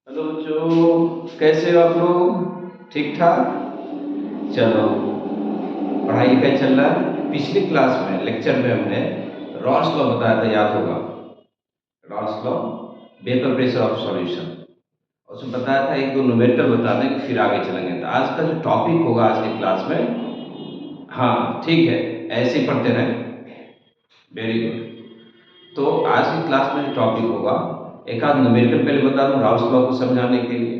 Hello बच्चों, कैसे हो आप लोग? ठीक ठाक। चलो, पढ़ाई लिखाई चल रहा है। पिछली क्लास में लेक्चर में हमने रॉल्स लॉ बताया था, याद होगा। Rawls law, vapour pressure of solution. उसमें बताया था एक दो न्यूमेरिकल बता दें, फिर आगे चलेंगे। तो आज का जो टॉपिक होगा आज की क्लास में, हाँ ठीक है, ऐसे ही पढ़ते रहें। Very good. तो आज की क्लास में जो टॉपिक होगा, एक आध न्यूमेरिकल पहले बता दूं रॉल्स लॉ को समझाने के लिए।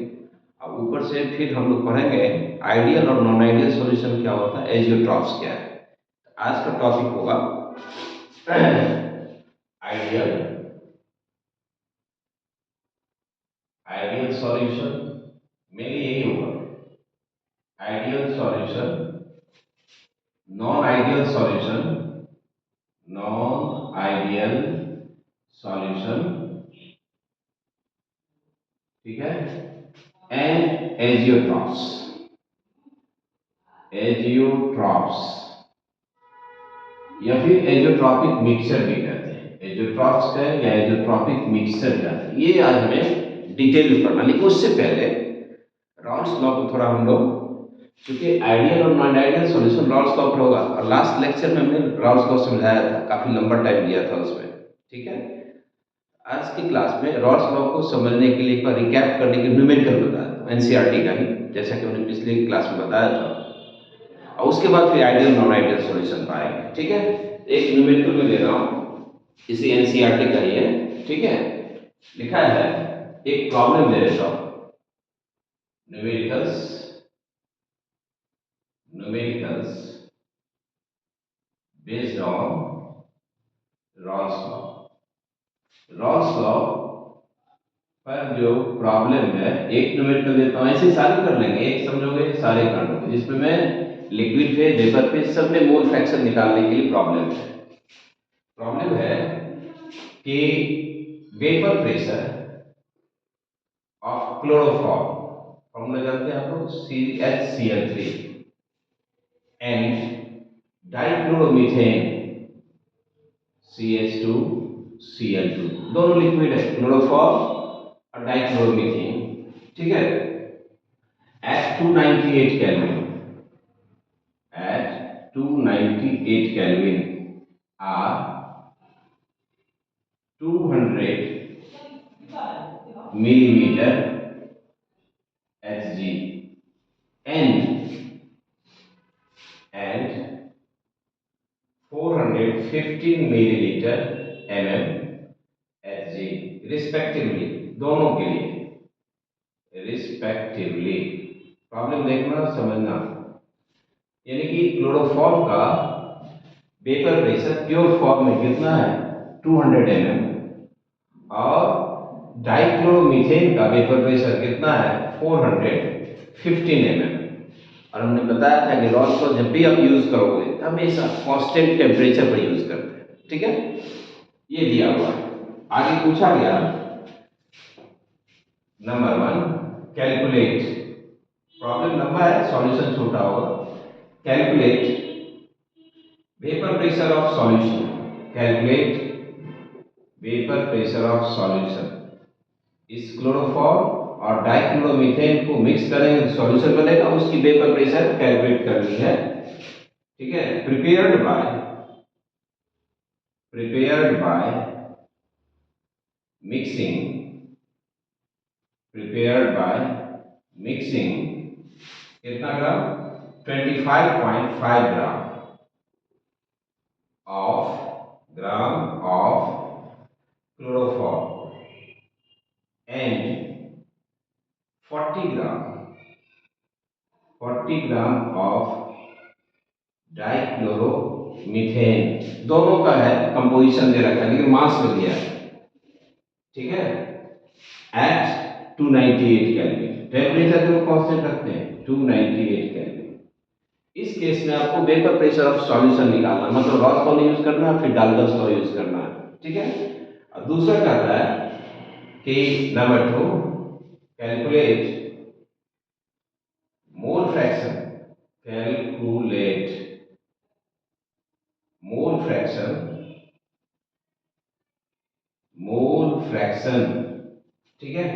अब ऊपर से फिर हम लोग पढ़ेंगे आइडियल और नॉन आइडियल सॉल्यूशन क्या होता है, एजियोट्रॉप्स क्या है। आज का टॉपिक होगा आइडियल आइडियल सॉल्यूशन। मेनली यही होगा, ideal solution, non ideal solution, non ideal solution, ठीक है, एंड एजियोट्रॉप्स। एजियोट्रॉप्स या फिर एजोट्रॉपिक मिक्सचर भी कहते हैं। एजोट्रॉप्स कहें या एजोट्रॉपिक मिक्सचर कहते हैं। ये आज हमें डिटेल में पढ़ना, लेकिन उससे पहले रॉल्स लॉ को थोड़ा हम लोग, क्योंकि आइडियल और non ideal solution Rawls law पर होगा, और लास्ट लेक्चर में हमने रॉल्स लॉ समझाया था, काफी लंबा टाइम दिया था उसमें। ठीक है, आज की क्लास में रॉल्स लॉ को समझने के लिए एक बार रिकैप करने के न्यूमेरिकल बताया, एनसीईआरटी का ही, जैसा कि हमने पिछली क्लास में बताया था। और उसके बाद फिर आइडियल नॉन आइडियल सॉल्यूशन पाएंगे। ठीक है, एक न्यूमेरिकल में ले रहा हूं, इसी एनसीईआरटी का ही है। ठीक है, लिखा है, एक प्रॉब्लम ले लेता हूं, numericals numericals based on Rawls law. Raoult's law पर जो प्रॉब्लम है, एक न्यूमेरिकल देता हूं, ऐसे सारे कर लेंगे, एक समझोगे सारे कर लोगे, जिसमें मैं लिक्विड फेज, वेपर फेज, सब में मोल फ्रैक्शन निकालने के लिए प्रॉब्लम है। प्रॉब्लम है कि vapour pressure of chloroform, formula जानते हैं आप लोग, CH Cl3, and dichloromethane, CH2Cl2, दोनों लिक्विड है, क्लोरोफॉर्म और डाइक्लोरोमीथेन। ठीक है, at 298 kelvin, at 298 kelvin are 200 millimeter Hg, and 415 milliliter Hg respectively, दोनों के लिए रिस्पेक्टिवली। प्रॉब्लम देखना समझना, यानी कि क्लोरोफॉर्म का वेपर प्रेशर प्योर फॉर्म में कितना है, 200 mm, और डाइक्लोरोमीथेन का वेपर प्रेशर कितना है, 415 mm। और हमने बताया था कि रॉल्स लॉ जब भी आप यूज करोगे हमेशा कांस्टेंट टेम्परेचर पर यूज करते हैं। ठीक है, ये दिया हुआ है। आगे पूछा गया, नंबर 1, कैलकुलेट, प्रॉब्लम लंबा है, सॉल्यूशन छोटा होगा। Calculate vapour pressure of solution, calculate vapour pressure of solution. इस क्लोरोफॉर्म और डाइक्लोरोमीथेन को मिक्स करेंगे तो सॉल्यूशन बनेगा, उसकी वेपर प्रेशर कैलकुलेट करनी है। ठीक है, prepared by mixing, prepared by mixing कितना ग्राम, 25.5 gram of chloroform and 40 gram of dichloromethane. दोनों का है कंपोजिशन दे रखा है, लेकिन मास में दिया है। ठीक है, एट 298 केल्विन, टेम्परेचर को कांस्टेंट रखते हैं 298 केल्विन। इस केस में आपको वेपर प्रेशर ऑफ सॉल्यूशन निकालना, मतलब रॉल्स लॉ यूज करना है, फिर डाल्टन्स लॉ यूज करना है। ठीक है, और दूसरा कहता है कि number 2, calculate mole fraction, calculate मोल फ्रैक्शन, मोल फ्रैक्शन, ठीक है,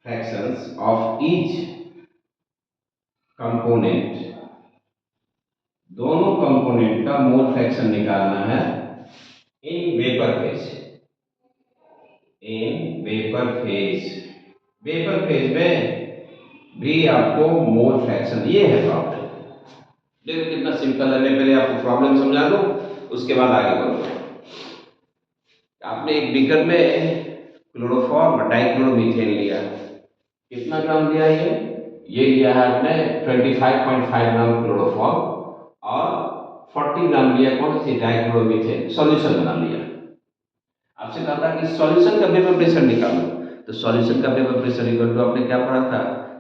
फ्रैक्शंस ऑफ ईच कंपोनेंट, दोनों कंपोनेंट का मोल फ्रैक्शन निकालना है इन वेपर फेज, इन वेपर फेज। वेपर फेज में भी आपको मोल फ्रैक्शन, ये है प्रॉब्लम। देखो कितना सिंपल है, मैं पहले आपको प्रॉब्लम समझा दूं उसके बाद आगे बढ़ूंगा। आपने एक बीकर में क्लोरोफॉर्म डाइक्लोरोमीथेन लिया, कितना ग्राम लिया ये लिया है आपने 25.5 ग्राम क्लोरोफॉर्म और 40 ग्राम लिया कौन सी डाइक्लोरोमीथेन, सॉल्यूशन बना लिया। आपसे कहा था कि सॉल्यूशन का वेपर प्रेशर निकालो, तो सॉल्यूशन का वेपर प्रेशर इक्वल टू आपने क्या पढ़ा था,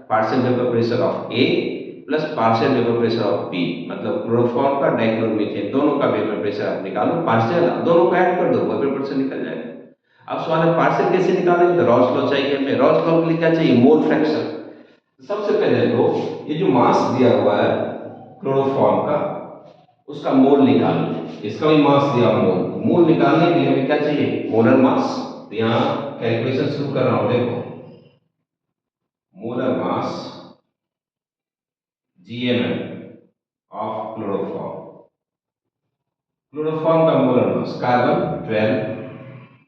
partial vapour pressure of A plus partial vapour pressure of B, मतलब क्लोरोफॉर्म का डाइक्लोरोमीथेन दोनों का वेपर प्रेशर आप निकालो, पार्शियल दोनों को ऐड कर दो, वेपर प्रेशर निकल जाएगा। अब सवाल है पार्शियल कैसे निकालेंगे, तो रॉल्स लॉ चाहिए हमें। रॉल्स लॉ के लिए क्या चाहिए, मोल फ्रैक्शन। सबसे पहले तो ये जो मास दिया हुआ है क्लोरोफॉर्म का, उसका मोल निकालना, इसका भी मास दिया हुआ, मोल निकालने के लिए हमें क्या चाहिए, मोलर मास। तो यहाँ कैलकुलेशन शुरू कर रहा हूं, देखो molar mass GMM of chloroform, chloroform का molar mass carbon 12,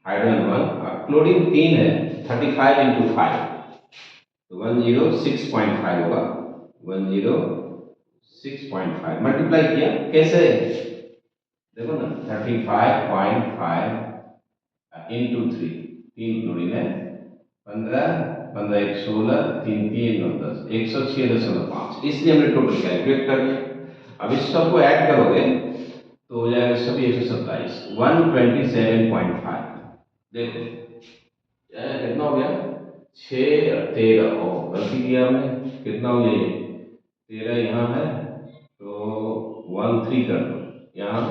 hydrogen 1, chlorine 3 है, 35 × 5 तो 106.5 होगा, 106.5 मल्टीप्लाई किया कैसे, देखो ना 35.5 इंटू 3, 3 क्लोरीन है, 15 15 1 16, 3 3 9 10, 106.5, इसलिए हमने टोटल कैलकुलेट कर लिया। अब इस सब को ऐड करोगे तो हो जाएगा सभी 127, 127.5। देखो कितना हो गया, 6 और 13, गलती किया हमने, कितना हो गया ये 13 यहाँ है तो 13 कर दो, यहाँ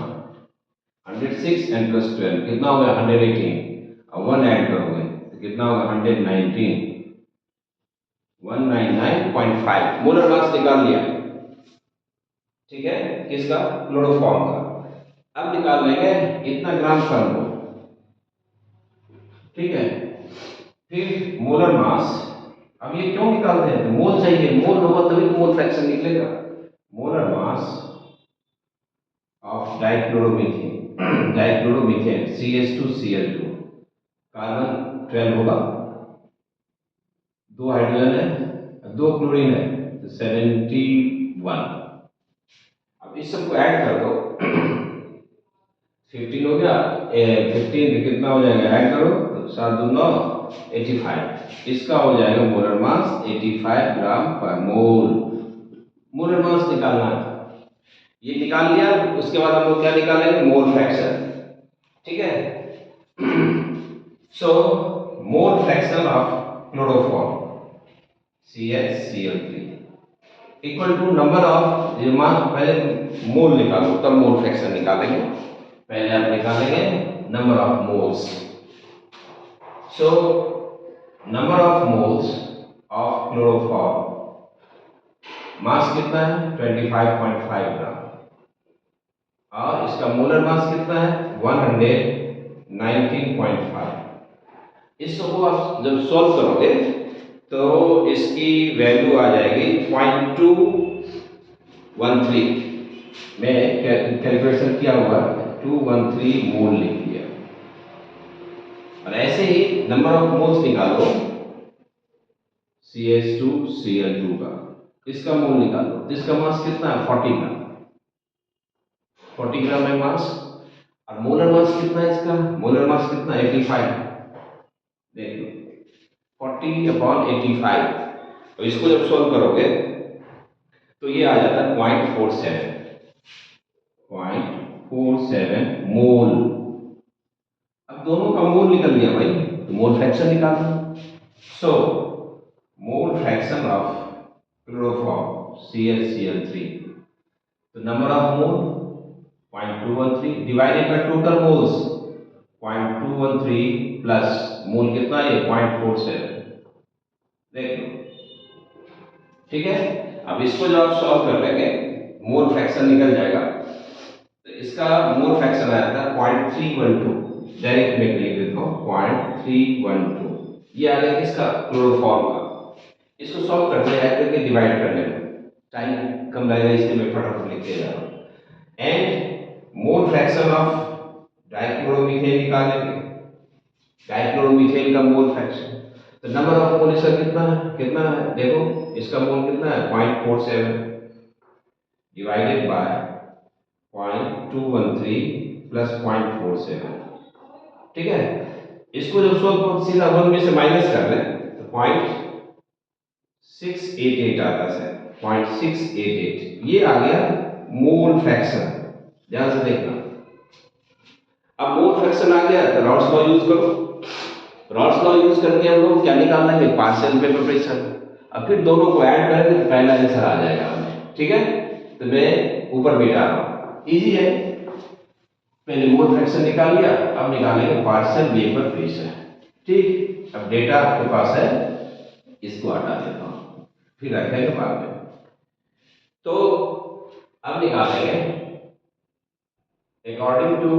106 एंड प्लस 12 कितना हो गया 118, अब 1 ऐड करोगे तो कितना होगा 119, 199.5 मोलर मास निकाल लिया। ठीक है, किसका, क्लोरोफॉर्म का। अब निकाल लेंगे इतना ग्राम पर मोल, ठीक है। फिर मोलर मास, अब ये क्यों निकालते हैं, तो मोल चाहिए, मोल होगा तभी तो मोल फ्रैक्शन निकलेगा। Molar mass of dichloromethane, dichloromethane CH2Cl2, carbon 12 होगा, 2 हाइड्रोजन है, 2 क्लोरीन है तो 71। अब इस सबको ऐड कर दो 15 हो गया, 15 कितना हो जाएगा, ऐड करो तो 7 2 9 85, इसका हो जाएगा मोलर मास 85 ग्राम पर मोल। मोलर मास निकालना है, ये निकाल लिया, उसके बाद हम लोग क्या निकालेंगे, मोल फ्रैक्शन। ठीक है, so mole fraction of chloroform CH Cl3 equal to number of, ये मान पहले मोल निकालो तब मोल फ्रैक्शन निकालेंगे, पहले आप निकालेंगे number of moles. So number of moles of chloroform, mass कितना है 25.5 ग्राम और इसका मोलर मास कितना है 119.5। इसको आप जब सॉल्व करोगे तो इसकी वैल्यू आ जाएगी 0.213, मैं कैलकुलेशन किया हुआ 213 मोल लिख दिया। और ऐसे ही नंबर ऑफ मोल्स निकालो CH2Cl2 का, इसका मोल निकालो, इसका मास कितना है 40 ग्राम, 40 ग्राम है मास, और मोलर मास कितना है इसका, मोलर मास कितना 85, देख लो 40/85। तो इसको जब सॉल्व करोगे तो ये आ जाता है 0.47 मोल। अब दोनों का मोल निकल गया भाई, तो मोल फ्रैक्शन निकालना। So mole fraction of chloroform CH Cl3, तो number of mole 0.213 divided by total moles 0.213 plus mole कितना है 0.47, देख लो। ठीक है, अब इसको जब आप सॉल्व कर लेंगे मोल फ्रैक्शन निकल जाएगा, तो इसका मोल फ्रैक्शन आया था 0.312, डायरेक्ट में लिख देता हूं 0.312, ये आ गया किसका, क्लोरोफॉर्म का। इसको सॉल्व करते हैं, ऐड करके डिवाइड कर लेना, टाइम कम लगेगा इसलिए मैं फटाफट लिखते जा रहा हूँ। And mole fraction of dichloromethane निकालेंगे, डाइक्लोरोमीथेन का मोल फ्रैक्शन। तो नंबर ऑफ मोल इसका कितना है देखो, इसका मोल कितना है 0.47 डिवाइडेड बाय 0.213 प्लस 0.47, ठीक है। इसको जब सोल्व सीधा 1 में से माइनस कर लें तो 0.688 आता है, 0.688 ये आ गया मोल फ्रैक्शन। ध्यान से देखना, अब मोल फ्रैक्शन आ गया तो रॉल्स लॉ यूज करो। रॉल्स लॉ यूज करके हम लोग क्या निकालना है, पार्शियल वेपर प्रेशर। अब फिर दोनों को ऐड करेंगे तो पहला आंसर आ जाएगा हमें, ठीक है। तो मैं ऊपर मिटा रहा हूं, इजी है। पहले मोल फ्रैक्शन निकाल लिया, अब निकालेंगे पार्शियल वेपर प्रेशर, ठीक। अब डेटा आपके पास है, इसको हटा देता हूं, फिर रखेंगे बाद में। तो अब निकालेंगे according to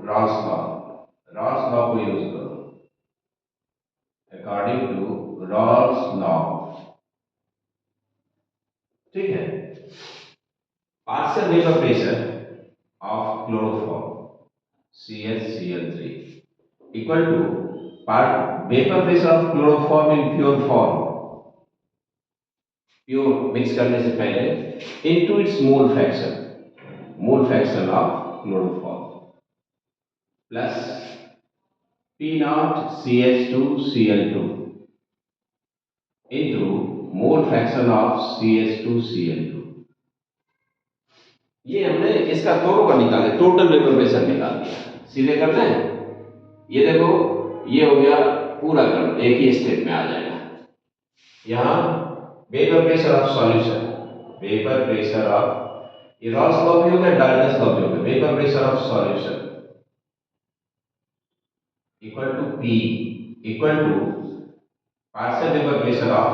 Raoult's law, Raoult's law को यूज करो, अकॉर्डिंग टू रॉल्स लॉ, ठीक है। Partial vapour pressure of chloroform CH Cl3 equal to vapor pressure of chloroform in pure form, pure mix करने से पहले, into its mole fraction of chloroform plus P naught CH2Cl2 into mole fraction of CH2Cl2। ये हमने इसका दोनों का निकाले, total vapour pressure निकाल दिया। सीधे करते हैं, ये देखो ये हो गया पूरा कर, एक ही स्टेप में आ जाएगा। यहां vapour pressure of solution, vapour pressure of, ये रॉल्स लॉ भी हो गया, डाल्टन्स लॉ भी हो गया। Vapour pressure of solution equal to P equal to partial vapour pressure of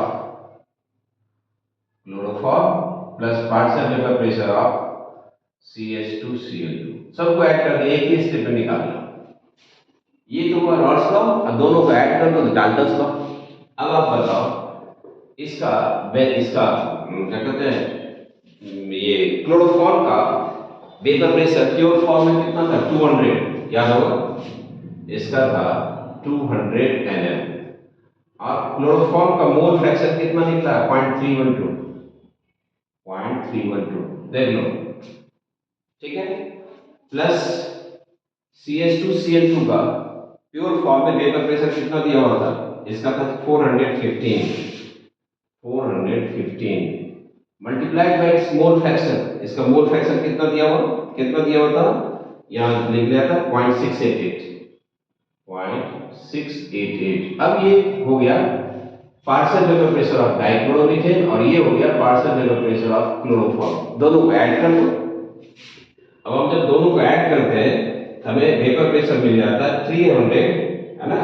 chloroform plus partial vapour pressure of CH2Cl2, सबको add कर दिया, एक ही स्टेप में निकालना। ये तो हुआ रॉल्स लॉ, और दोनों को ऐड कर दो तो डाल्टन्स लॉ। अब आप बताओ इसका क्या कहते हैं, ये क्लोरोफॉर्म का वेपर प्रेशर प्योर फॉर्म में कितना था, 200, याद होगा, इसका था 200 Nm, और क्लोरोफॉर्म का मोल फ्रैक्शन कितना निकला, 0.312, 0.312 देख लो, ठीक है। प्लस CH2Cl2 का प्योर फॉर्म में वेपर प्रेशर कितना दिया हुआ था, इसका था 415 multiplied by it's mole fraction, इसका मोल फ्रैक्शन कितना दिया हुआ था, यहां लिख दिया था 0.688। अब ये हो गया partial vapour pressure of dichloromethane, और ये हो गया partial vapour pressure of chloroform. दोनों को ऐड कर दो। अब हम जब दोनों को ऐड करते हैं तो हमें वेपर प्रेशर मिल जाता है 300, है ना,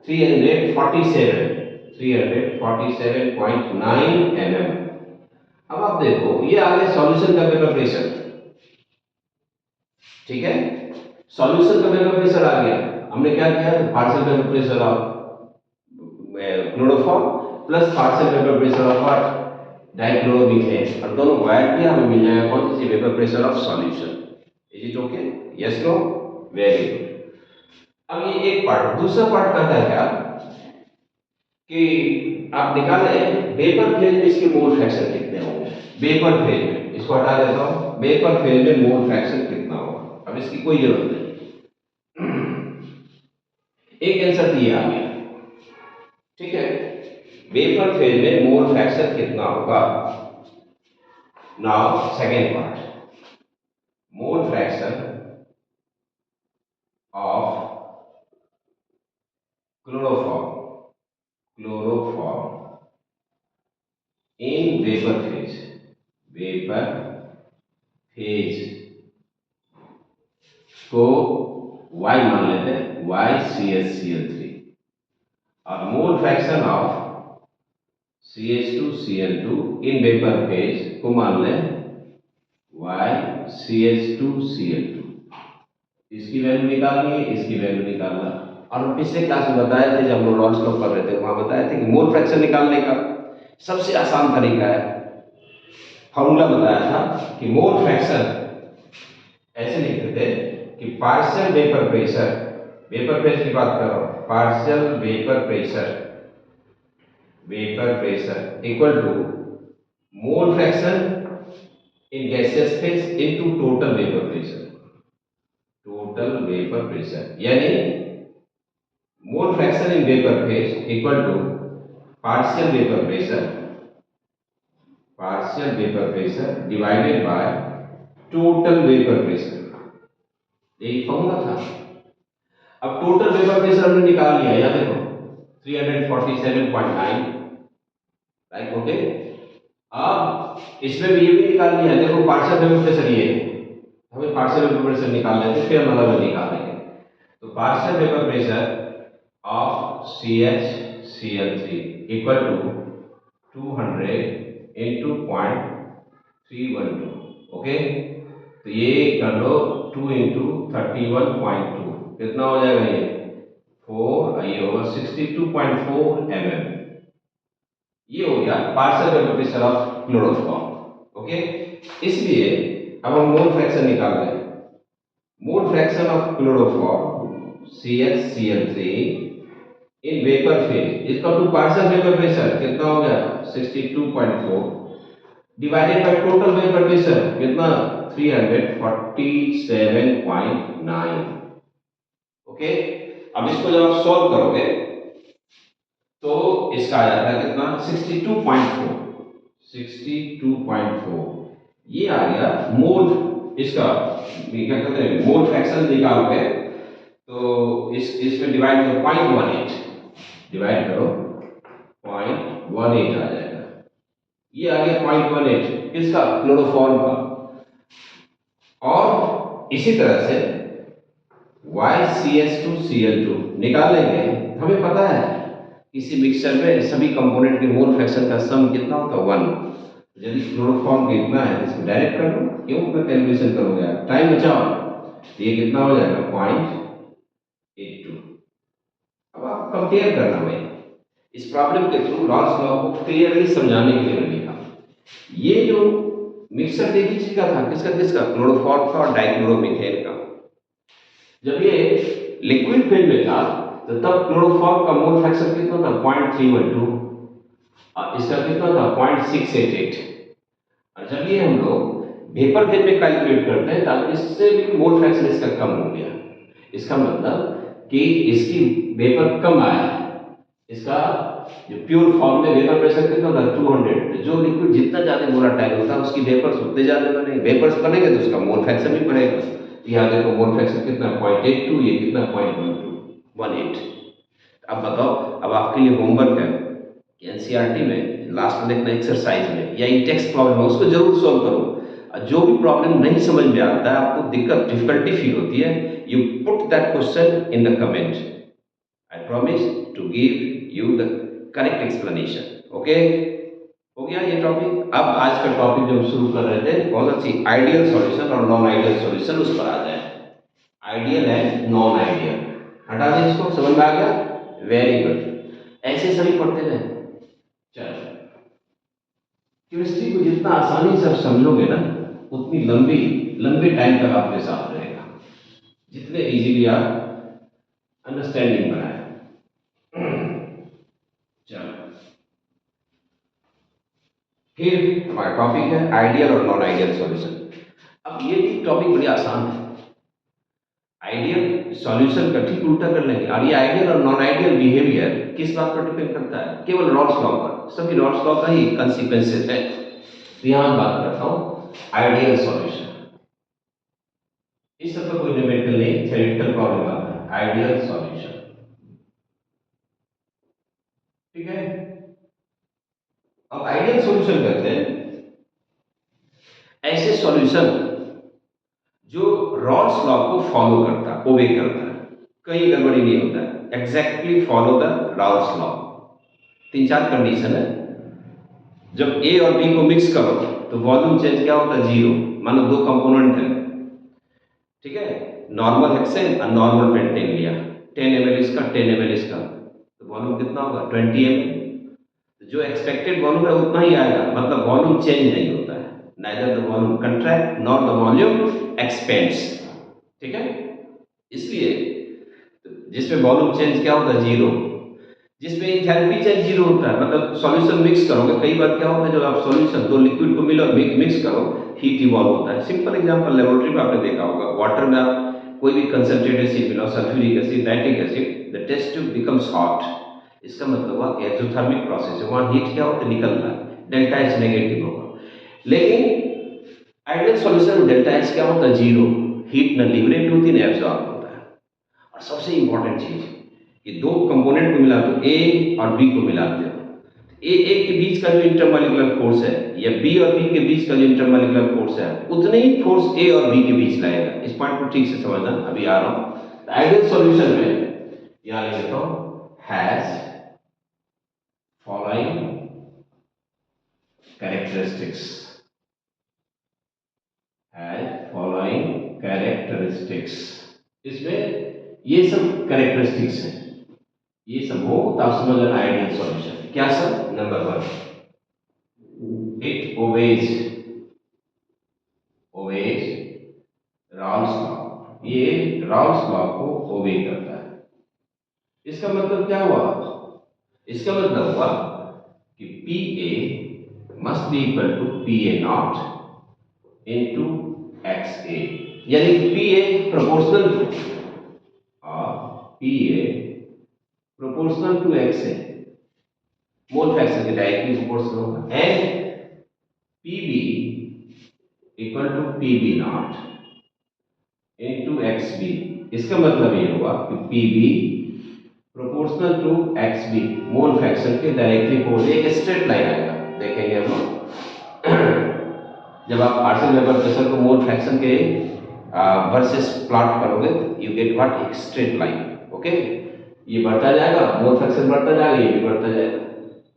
347.9 mm। अब आप देखो ये आ गया सॉल्यूशन का वेपर प्रेशर, ठीक है। सॉल्यूशन का वेपर प्रेशर आ गया, हमने क्या किया, partial vapour pressure of chloroform plus partial vapour pressure of what, dichloromethane, और दोनों को ऐड किया, हमें मिल जाएगा कौन सी, vapour pressure of solution. Is it okay, yes no, very good. अब ये एक पार्ट, दूसरा पार्ट कहता है क्या कि आप निकाले वेपर फेज में इसके मोल फ्रैक्शन कितने होंगे, वेपर फेज में, इसको हटा देता हूं, वेपर फेज में मोल फ्रैक्शन कितना होगा, अब इसकी कोई जरूरत नहीं। एक आंसर दिया आ गया, ठीक है, वेपर फेज में मोल फ्रैक्शन कितना होगा। Now second part, mole fraction of chloroform in vapour phase को Y मान लेते हैं, YCH Cl3, और मोल fraction of CH2Cl2 in vapour phase को मान लें YCH2Cl2। इसकी वैल्यू निकालनी है, इसकी वैल्यू निकालना, और पिछले क्लास में बताए थे जब हम लोग रॉल्स लॉ कर रहे थे, वहां बताए थे कि मोल फ्रैक्शन निकालने का सबसे आसान तरीका है, फॉर्मूला बताया था कि मोल फ्रैक्शन ऐसे लिखते थे कि पार्शियल वेपर प्रेशर की बात कर रहा हूं, partial vapour pressure equal to mole fraction in gaseous phase into total vapour pressure, यानी mole fraction in vapour phase equal to partial vapour pressure divided by total vapour pressure, यही formula था। अब total vapour pressure हमने निकाल लिया, याद देखो 347.9, right, okay. अब इसमें भी ये भी निकाल लिया, देखो पार्शियल वेपर प्रेशर ये है, हमें पार्शियल वेपर प्रेशर निकाल लेते फिर हम अलग निकाल लेंगे। तो partial vapour pressure of CHCl3 equal to 200 into 0.312, okay. तो ये कर लो 2 इंटू 31.2, कितना हो जाएगा ये 4, ये होगा 62.4 mm। ये हो गया partial vapour pressure of chloroform, okay. इसलिए अब हम मोल फ्रैक्शन निकाल रहे हैं। मोल fraction of chloroform CHCl3 in vapour phase इसका टू पार्शियल वेपर प्रेशर कितना हो गया 62.4 divided by total vapour pressure कितना 347.9, ओके। अब इसको जब आप सॉल्व करोगे तो इसका आ जाता है कितना 62.4, ये आ गया मोल, इसका क्या कहते हैं मोल फ्रैक्शन निकालोगे तो इसमें डिवाइड करो 0.18, डिवाइड करो 0.18 आ जाएगा, ये आ गया 0.18 किसका क्लोरोफॉर्म का। और इसी तरह से YCH2Cl2 निकाल लेंगे, हमें पता है किसी मिक्सचर में सभी कंपोनेंट के मोल फ्रैक्शन का सम कितना होता है 1, यदि क्लोरोफॉर्म का इतना है इसको डायरेक्ट कर लो, क्यों मैं कैलकुलेशन करोगे, टाइम बचाओ, तो ये कितना हो जाएगा 0.82। अब आप कंपेयर करना भाई, इस प्रॉब्लम के थ्रू रॉल्स लॉ को क्लियरली समझाने के लिए मैंने लिखा। ये जो मिक्सचर देखिए किसका था, किसका क्लोरोफॉर्म का और डाइक्लोरोमीथेन का। जब ये लिक्विड फेज में था तो तब क्लोरोफॉर्म का मोल फ्रैक्शन कितना था 0.312 और इसका कितना था 0.688, और जब ये हम लोग वेपर फेज में कैलकुलेट करते हैं तब इससे भी मोल फ्रैक्शन इसका कम हो गया। इसका मतलब कि इसकी वेपर कम आया, इसका जो प्योर फॉर्म में वेपर प्रेशर कितना था 200, जो लिक्विड जितना ज्यादा वोलेटाइल होता है उसकी वेपर्स उतने ज्यादा बनेंगे, वेपर्स बनेंगे तो उसका मोल फ्रैक्शन भी बढ़ेगा। यहाँ देखो मोल फ्रैक्शन कितना 0.82, ये कितना 0.18। अब बताओ, अब आपके लिए होमवर्क है कि एनसीईआरटी में लास्ट में देखना एक्सरसाइज में या इन टेक्स्ट प्रॉब्लम है उसको जरूर सॉल्व करो। जो भी प्रॉब्लम नहीं समझ में आता है, आपको डिफिकल्टी फील होती है, you put that question in the comment, I promise to give you the correct explanation, okay. हो गया ये टॉपिक। अब आज का टॉपिक जो हम शुरू कर रहे थे बहुत अच्छी आइडियल सॉल्यूशन और नॉन आइडियल सॉल्यूशन, उस पर आ जाए। आइडियल एंड नॉन आइडियल, हटा दें इसको, समझ में आ गया, वेरी गुड। ऐसे सभी पढ़ते रहे। चलो, केमिस्ट्री को जितना आसानी से आप समझोगे ना उतनी लंबे टाइम तक आपके साथ रहेगा, जितने इजीली आप अंडरस्टैंडिंग बनाए। चलो, फिर हमारा टॉपिक है आइडियल और नॉन आइडियल सॉल्यूशन। अब ये भी टॉपिक बड़ी आसान है, आइडियल सॉल्यूशन का ठीक उल्टा कर लेंगे, और ये आइडियल और नॉन आइडियल बिहेवियर किस बात पर डिपेंड करता है, केवल रॉल्स लॉ पर, सभी रॉल्स लॉ का ही कंसीक्वेंसेस है। तो यहां बात करता हूं आइडियल सॉल्यूशन, इस सब पर कोई न्यूमेरिकल नहीं, थ्योरेटिकल प्रॉब्लम आता है, आइडियल सॉल्यूशन, ठीक है। अब आइडियल सॉल्यूशन कहते हैं ऐसे सॉल्यूशन जो रॉल्स लॉ को फॉलो करता है, ओबे करता है, कहीं गड़बड़ी नहीं होता है, exactly follow the Rawls law. 3-4 condition है, जब ए और बी को मिक्स करो तो वॉल्यूम चेंज क्या होता है 0, मानो 2 कंपोनेंट है, ठीक है, नॉर्मल हेक्सेन और नॉर्मल पेंटेन लिया, 10 ml इसका 10 ml इसका, तो वॉल्यूम कितना होगा 20 ml। जो एक्सपेक्टेड वॉल्यूम है उतना ही आएगा, मतलब वॉल्यूम चेंज नहीं होता है, neither the volume contract not the volume expends. ठीक है, इसलिए जिसमें वॉल्यूम चेंज क्या होता है, जीरो। जिसमें एंथैल्पी चेंज जीरो होता है, मतलब सॉल्यूशन मिक्स करोगे, कई बार क्या होता है जब आप सॉल्यूशन दो लिक्विड को मिलो मिक्स करो, हीट इवॉल्व होता है। सिंपल एग्जांपल लेबोरेटरी में आपने देखा होगा, वाटर में आप कोई भी कंसंट्रेटेड एसिड मिलाओ, sulphuric acid, nitric acid, the test tube becomes hot. इसका मतलब हुआ कि एक्सोथर्मिक प्रोसेस है, वहां हीट क्या होता है, निकल रहा है, डेल्टा एच नेगेटिव होगा। लेकिन आइडियल सॉल्यूशन में डेल्टा एच क्या होता है, जीरो, हीट न लिबरेट होती न एब्जॉर्ब होता है। और सबसे इंपॉर्टेंट चीज, ये दो कंपोनेंट को मिला दो, ए और बी को मिलाते हो, ए के बीच का जो इंटरमॉलिक्यूलर फोर्स है या बी और बी के बीच का जो इंटरमॉलिक्यूलर फोर्स है, उतने ही फोर्स ए और बी के बीच लाएगा। इस पॉइंट को ठीक से समझना, अभी आ रहा हूं। आइडियल सॉल्यूशन में यहां लिख देता हूं, has following characteristics, has following characteristics. इसमें ये सब कैरेक्टरिस्टिक्स हैं, ये सब हो तब समझ लेना आइडियल सॉल्यूशन क्या सब। Number 1, it obeys Rawls law, ये रॉल्स लॉ को ओबे करता है। इसका मतलब क्या हुआ, इसका मतलब हुआ कि P A must be equal to P A naught into X A, यानी P A proportional to P A proportional to X A, mole fraction के डायरेक्टली प्रोपोर्शनल होगा, and P B equal to P B naught into X B. इसका मतलब ये हुआ कि P B proportional to X B, mole fraction के directly proportional, एक straight line आएगा, देखेंगे हम जब आप आर्सेल वेबर प्रेशर को मोल फ्रैक्शन के वर्सेस प्लॉट करोगे, यू गेट व्हाट, एक स्ट्रेट लाइन। ओके, ये बढ़ता जाएगा, मोल फ्रैक्शन बढ़ता जाएगा, ये भी बढ़ता जाएगा।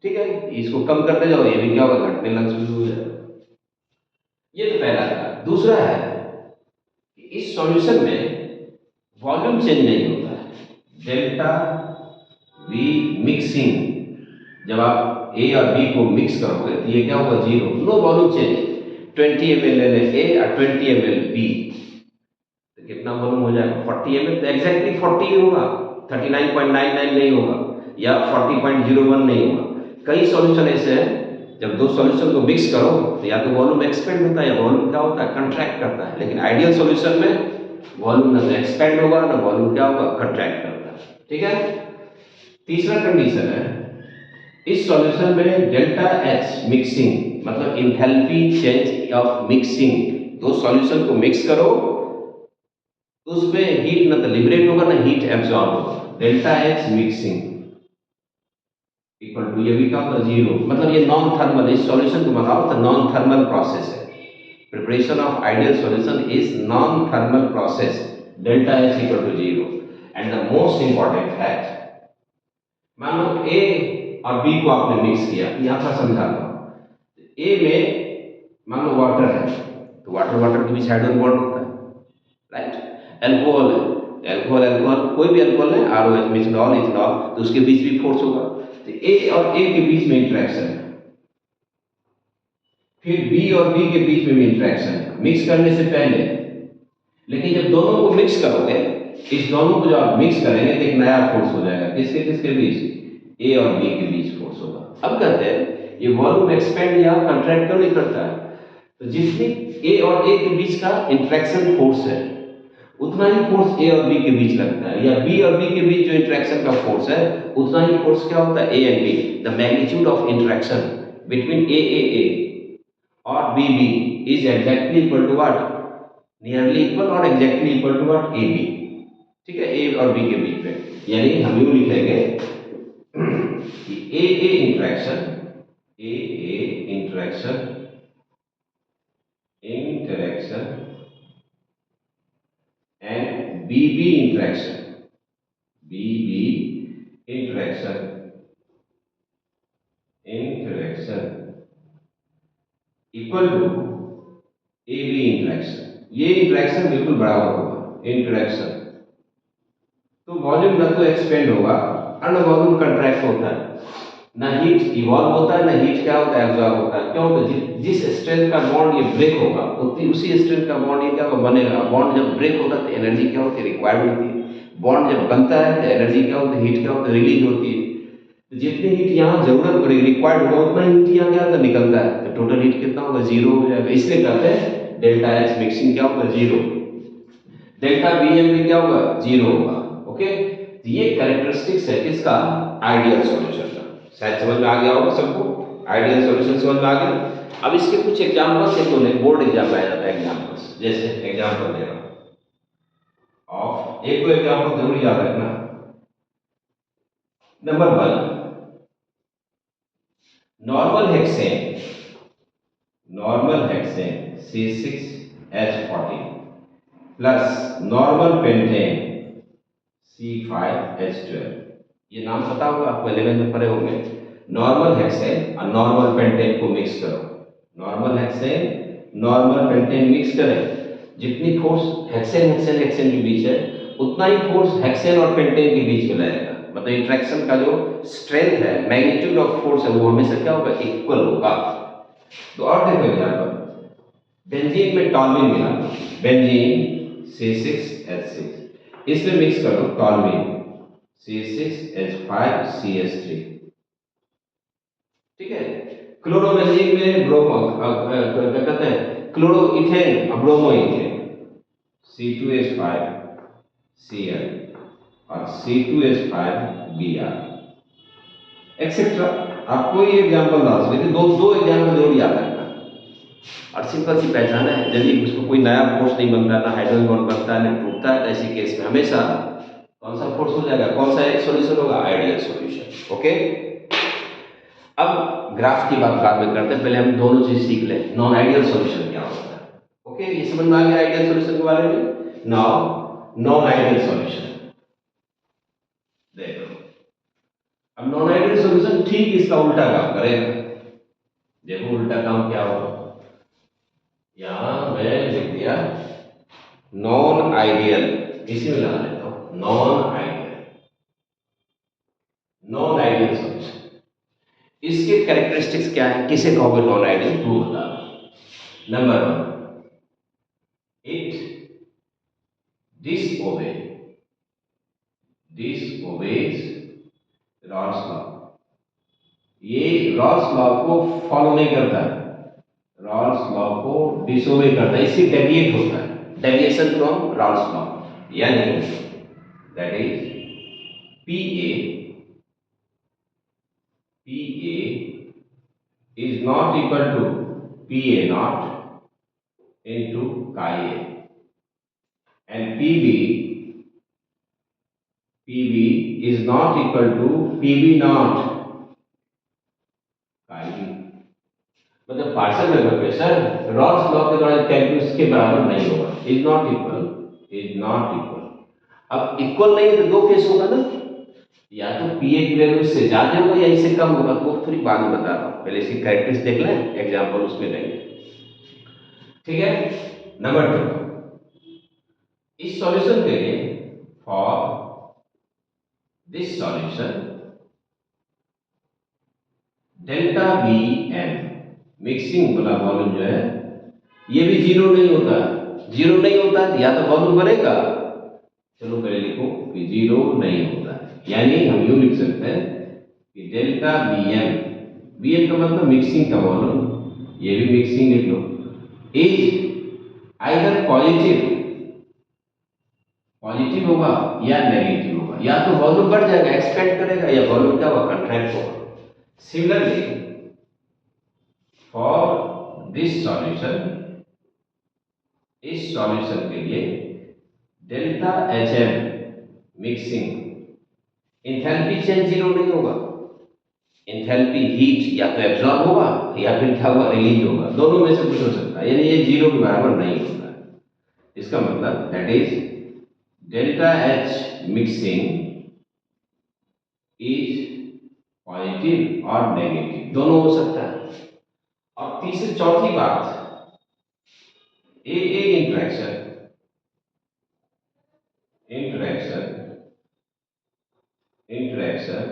ठीक है, इसको कम करते जाओ, ये भी क्या होगा, घटने लग शुरू हो जाएगा। ये तो पहला था। दूसरा है कि इस सॉल्यूशन में वॉल्यूम चेंज नहीं होता है, डेल्टा वी मिक्सिंग, जब आप ए और बी को मिक्स करोगे तो ये क्या होगा, zero, no volume change. 20 ml ले लें ए और 20 ml बी, तो कितना वॉल्यूम हो जाएगा, 40 ml, तो एग्जैक्टली 40 ही होगा, 39.99 नहीं होगा या 40.01 नहीं होगा। कई सॉल्यूशन ऐसे हैं जब दो सॉल्यूशन को मिक्स करो तो या तो वॉल्यूम एक्सपेंड होता है या वॉल्यूम क्या होता है, कंट्रैक्ट करता है। लेकिन आइडियल सॉल्यूशन में वॉल्यूम ना एक्सपेंड होगा ना वॉल्यूम क्या होगा, कंट्रैक्ट करता है। ठीक है, तीसरा कंडीशन है, इस सॉल्यूशन में डेल्टा एच मिक्सिंग, मतलब इंथैल्पी चेंज ऑफ मिक्सिंग, दो सॉल्यूशन को मिक्स करो तो उसमें हीट ना तो लिबरेट होगा ना हीट एब्जॉर्ब होगा, delta H mixing equal to, ये भी क्या होता है, जीरो, मतलब ये नॉन थर्मल, इस सॉल्यूशन को बनाओ तो नॉन थर्मल प्रोसेस है। Preparation of ideal solution is non thermal process, delta H equal to zero. And the most important fact, मान लो ए और बी को आपने मिक्स किया, यहां पर समझा दो, ए में मान लो वाटर है, तो वाटर वाटर के बीच हाइड्रोजन बॉन्ड होता है, राइट। अल्कोहल है, अल्कोहल कोई भी अल्कोहल है, आरओएच, मिथनॉल, इथेनॉल, तो उसके बीच भी फोर्स होगा। तो ए और ए के बीच में इंटरेक्शन है, फिर बी और बी के बीच में भी इंटरेक्शन है मिक्स करने से पहले। लेकिन जब दोनों को मिक्स करोगे, इस दोनों को जब आप मिक्स करेंगे तो एक नया फोर्स हो जाएगा, किसके किसके बीच, ए और बी के बीच फोर्स होगा। अब कहते हैं ये वॉल्यूम एक्सपेंड या कंट्रैक्ट क्यों नहीं करता है, तो जितनी ए और ए के बीच का इंटरेक्शन फोर्स है उतना ही फोर्स ए और बी के बीच लगता है, या बी और बी के बीच जो इंटरेक्शन का फोर्स है उतना ही फोर्स क्या होता है, A and B, the magnitude of interaction between A और B is exactly equal to what, nearly equal और exactly equal to what, A B. ठीक है, ए और बी के बीच में, यानी हम यूं लिखेंगे कि A interaction and BB interaction equal to AB interaction, ये इंटरेक्शन बिल्कुल बराबर होगा इंटरेक्शन। तो वॉल्यूम ना तो एक्सपेंड होगा और ना वॉल्यूम कंट्रैक्ट होता है, ना हीट इवॉल्व होता है, ना हीट क्या होता है, एब्जॉर्ब होता है। क्यों होता है? जिस स्ट्रेंथ का बॉन्ड ये ब्रेक होगा उतनी उसी स्ट्रेंथ का बॉन्ड ये क्या होगा, बनेगा। बॉन्ड जब ब्रेक होता है तो एनर्जी क्या होती है, रिक्वायर्ड होती है। बॉन्ड जब बनता है तो एनर्जी क्या होती है, हीट क्या होती है, रिलीज होती है। तो जितनी हीट यहाँ जरूरत पड़ेगी, रिक्वायर्ड होगा, उतना हीट यहाँ क्या होता है, निकलता है। तो टोटल हीट कितना होगा, जीरो हो जाएगा। इसलिए कहते हैं डेल्टा एच मिक्सिंग क्या होगा, जीरो। डेल्टा बी एम भी क्या होगा, जीरो होगा। ओके, तो ये कैरेक्टरिस्टिक्स है किसका, आइडियल सॉल्यूशन का। शायद समझ में आ गया होगा सबको, आइडियल सॉल्यूशन समझ में आ गया। अब इसके कुछ एग्जांपल्स है, तो बोर्ड एग्जाम में आ जाता है एग्जांपल्स। जैसे एग्जांपल दे रहा हूं ऑफ, एक दो एग्जांपल जरूर याद रखना। Number one, normal hexane, normal hexane C6H14 plus normal pentane C5H12। ये नाम पता होगा आपको, 11 में पढ़े होंगे। नॉर्मल हेक्सेन और नॉर्मल पेंटेन को मिक्स करो। Normal hexane normal pentane mix करें, जितनी फोर्स हेक्सेन हेक्सेन हेक्सेन के बीच है उतना ही फोर्स हेक्सेन और पेंटेन के बीच में लगेगा। मतलब इंट्रैक्शन का जो स्ट्रेंथ है, मैग्नीट्यूड ऑफ फोर्स है, वो हमेशा क्या होगा, इक्वल होगा। तो और देखो एग्जांपल, बेंजीन में टॉल्यूइन मिला, बेंजीन C6H6, इसमें मिक्स कर दो टॉल्यूइन C6H5CH3। ठीक है, क्लोरोबेंजीन में ब्रोमो क्या कहते हैं, क्लोरोइथेन और ब्रोमोइथेन C2H5Cl और C2H5Br एक्सेट्रा। आपको ये एग्जांपल ला सकते, दो दो एग्जांपल जरूर याद रखना। और सिंपल सी पहचान है, यदि उसमें कोई नया फोर्स नहीं बनता, ना हाइड्रोजन बॉन्ड बनता है, ना टूटता है, तो ऐसे केस में हमेशा कौन सा फोर्स हो जाएगा, कौन सा एक सॉल्यूशन होगा, आइडियल सॉल्यूशन। ओके, अब ग्राफ की बात बाद में करते हैं, पहले हम दोनों चीज सीख लें। नॉन आइडियल सॉल्यूशन क्या होता है। ओके, ये समझ में आ गया आइडियल सॉल्यूशन के बारे में। नाउ नॉन आइडियल सॉल्यूशन देखो। अब नॉन आइडियल सॉल्यूशन ठीक इसका उल्टा काम करेगा। देखो उल्टा काम क्या होगा, यहां मैं लिख दिया नॉन आइडियल, इसी में लगा लेता हूं non ideal, non ideal solution. इसके कैरेक्टरिस्टिक्स क्या है, किसे कहोगे नॉन आइडियल, टू बता। Number one, it disobey, डिसओबेज Rawls law. ये रॉल्स लॉ को फॉलो नहीं करता है, रॉल्स लॉ को डिसओबे करता है, इससे डेविएट होता है, डेविएशन फ्रॉम रॉल्स लॉ। यानी that is PA, PA is not equal to PA naught into chi A, and PB is not equal to PB naught chi B। मतलब partial vector pressure Rawls law के द्वारा calculus के बराबर नहीं होगा, is not equal, is not equal. अब equal नहीं है तो दो केस होगा ना, या तो पीए की वैल्यू इससे ज्यादा होगा या इससे कम होगा, तो वो थोड़ी बाद में बता रहा हूं, पहले इसकी कैरेक्टरिस्टिक्स देख लें, एग्जांपल उसमें देंगे। ठीक है, नंबर टू, इस सॉल्यूशन के लिए for this solution delta V M mixing वाला वॉल्यूम जो है ये भी जीरो नहीं होता, जीरो नहीं होता है, या तो वॉल्यूम बढ़ेगा, चलो पहले लिखो कि जीरो नहीं होता है। यानी हम यूं लिख सकते हैं कि delta V M, V M का मतलब मिक्सिंग का वॉल्यूम, ये भी मिक्सिंग लिख लो, इज आइदर पॉजिटिव, पॉजिटिव होगा या नेगेटिव होगा, या तो वॉल्यूम बढ़ जाएगा एक्सपेंड करेगा, या वॉल्यूम क्या होगा, कंट्रैक्ट होगा। सिमिलरली फॉर दिस सॉल्यूशन, इस सॉल्यूशन के लिए delta H M mixing, enthalpy change zero नहीं होगा, इंथैल्पी हीट या तो एब्जॉर्ब होगा या फिर क्या होगा, रिलीज होगा, दोनों में से कुछ हो सकता है, यानी ये जीरो के बराबर नहीं होता है। इसका मतलब that is delta H mixing is positive और नेगेटिव, दोनों हो सकता है। और तीसरी चौथी बात, A interaction, interaction, interaction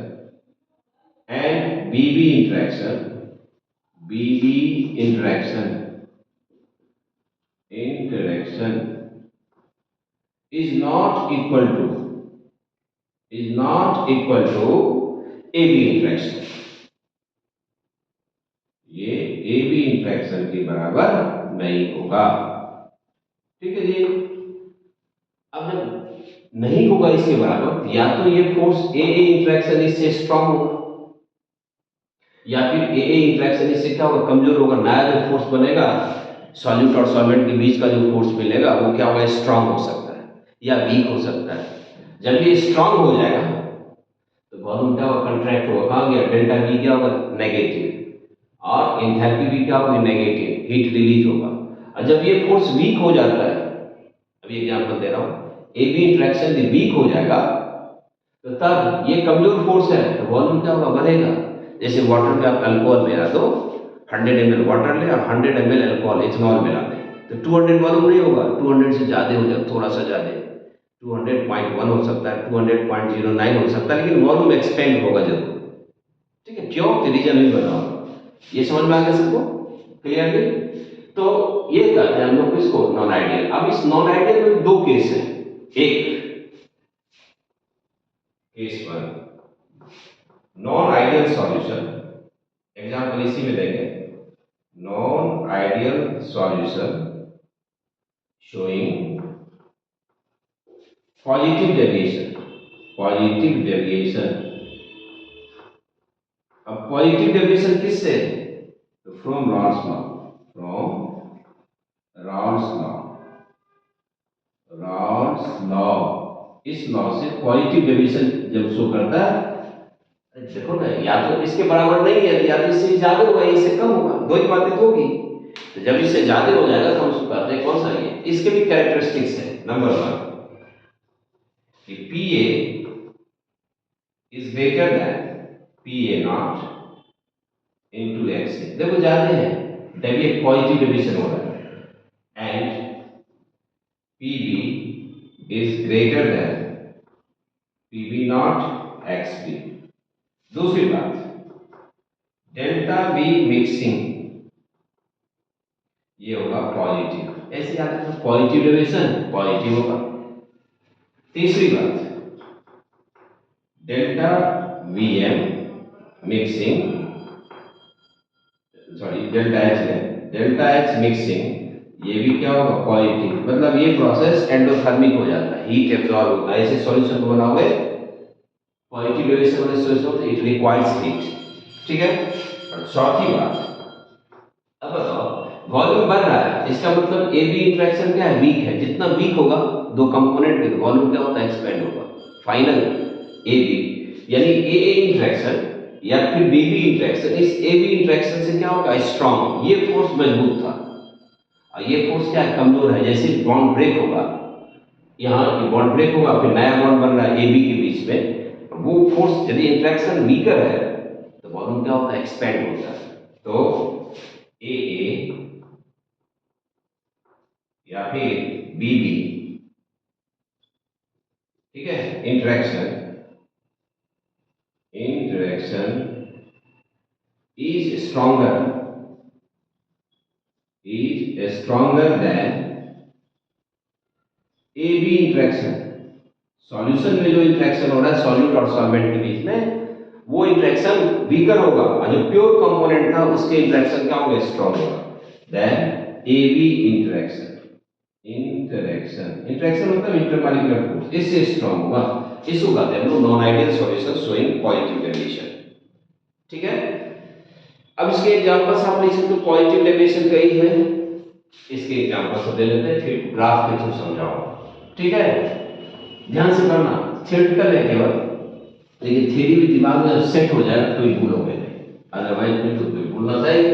and BB interaction is not equal to AB interaction. ये AB इंट्रैक्शन के बराबर नहीं होगा। ठीक है जी। अब जब नहीं होगा इसके बराबर, या तो ये फोर्स AA इंट्रैक्शन इससे स्ट्रांग होगा, या फिर AA इंट्रैक्शन इससे क्या होगा, कमजोर होगा। नया जो फोर्स बनेगा सॉल्यूट और सॉल्वेंट के बीच का जो फोर्स मिलेगा वो क्या होगा, स्ट्रांग हो सकता है या वीक हो सकता है। जब ये स्ट्रांग हो जाएगा तो वॉल्यूम क्या होगा, कंट्रैक्ट होगा। कहाँ गया, डेल्टा V क्या होगा, नेगेटिव, और एंथैल्पी भी क्या होगी, नेगेटिव, हीट रिलीज होगा। और जब ये फोर्स वीक हो जाता है, अभी एग्जांपल दे रहा हूं, AB इंट्रैक्शन भी वीक हो जाएगा तो तब ये कमजोर फोर्स है तो वॉल्यूम क्या होगा, बढ़ेगा। जैसे वाटर में आप अल्कोहल मिला दो, 100 ml वाटर ले और 100 ml अल्कोहल इथेनॉल मिला दे तो 200 वॉल्यूम नहीं होगा, 200 से ज्यादा हो जाए, थोड़ा सा ज्यादा, 200.1 हो सकता है, 200.09 हो सकता है, लेकिन वॉल्यूम एक्सपेंड होगा जरूर। ठीक है, क्यों, रीजन भी बताऊंगा। ये समझ में आ गया सबको क्लियरली? तो ये कहते हैं हम लोग इसको नॉन आइडियल। अब इस नॉन आइडियल में दो केस है। एक case one, non ideal solution, example इसी में देंगे, non ideal solution showing positive deviation. अब पॉजिटिव डेविएशन किससे, तो फ्रॉम रॉल्स लॉ, इस लॉ से पॉजिटिव डेविएशन जब शो करता है, देखो ना, या तो इसके बराबर नहीं है, या तो इससे ज्यादा होगा, इससे कम होगा, दो ही बातें तो होगी। तो जब इससे ज्यादा हो जाएगा तो हम उसको कहते हैं कौन सा, ये इसके भी कैरेक्टरिस्टिक्स है। नंबर वन, कि PA is greater than PA not into XA। देखो ज्यादा है, जब ये पॉजिटिव डेविएशन हो रहा है, and PB is greater than PB not XB। दूसरी बात, डेल्टा V मिक्सिंग ये होगा पॉजिटिव, ऐसे याद रखना, पॉजिटिव डेविएशन पॉजिटिव होगा। तीसरी बात, delta VM mixing, sorry delta H mixing, ये भी क्या होगा, पॉजिटिव। मतलब ये प्रोसेस एंडोथर्मिक हो जाता है, हीट एब्जॉर्ब होता है। ऐसे सॉल्यूशन बना हुए पॉजिटिव डेविएशन वाले सॉल्यूशन, इट रिक्वायर्स हीट। ठीक है। और चौथी बात, अब बताओ, वॉल्यूम बढ़ रहा है, इसका मतलब AB इंट्रैक्शन क्या है, वीक है। जितना वीक होगा दो कंपोनेंट में, वॉल्यूम क्या होता है, एक्सपेंड होगा। फाइनल AB यानी AA इंट्रैक्शन या फिर BB इंट्रैक्शन, इस AB इंट्रैक्शन से क्या होगा, स्ट्रांग। ये फोर्स मजबूत था और ये फोर्स क्या है, कमजोर है। जैसे बॉन्ड ब्रेक होगा, यहाँ की बॉन्ड ब्रेक होगा, फिर नया बॉन्ड बन रहा है AB के बीच में, वो फोर्स यदि इंट्रैक्शन वीकर है तो वॉल्यूम क्या होता है, एक्सपेंड होता है। तो AA या फिर BB, ठीक है, interaction is stronger than AB interaction. Solution में जो इंटरेक्शन हो रहा है सॉल्यूट और सॉल्वेंट के बीच में, वो इंटरेक्शन वीकर होगा, और जो प्योर कंपोनेंट था उसके इंटरेक्शन क्या होगा, स्ट्रॉन्ग होगा देन AB इंटरेक्शन मतलब इंटरमॉलिक्यूलर फोर्स, इससे स्ट्रॉन्ग होगा। इसको कहते हैं हम लोग non ideal solution showing positive deviation. ठीक है। अब इसके एग्जांपल्स आप लिख सकते हो, पॉजिटिव डेविएशन कई है, इसके एग्जांपल से दे लेते हैं, फिर ग्राफ के थ्रू समझाओ। ठीक है, ध्यान से करना, थियोरेटिकल है केवल, लेकिन थ्योरी भी दिमाग में सेट हो जाए तो ही भूलोगे, अदरवाइज बिल्कुल भी भूलना चाहिए।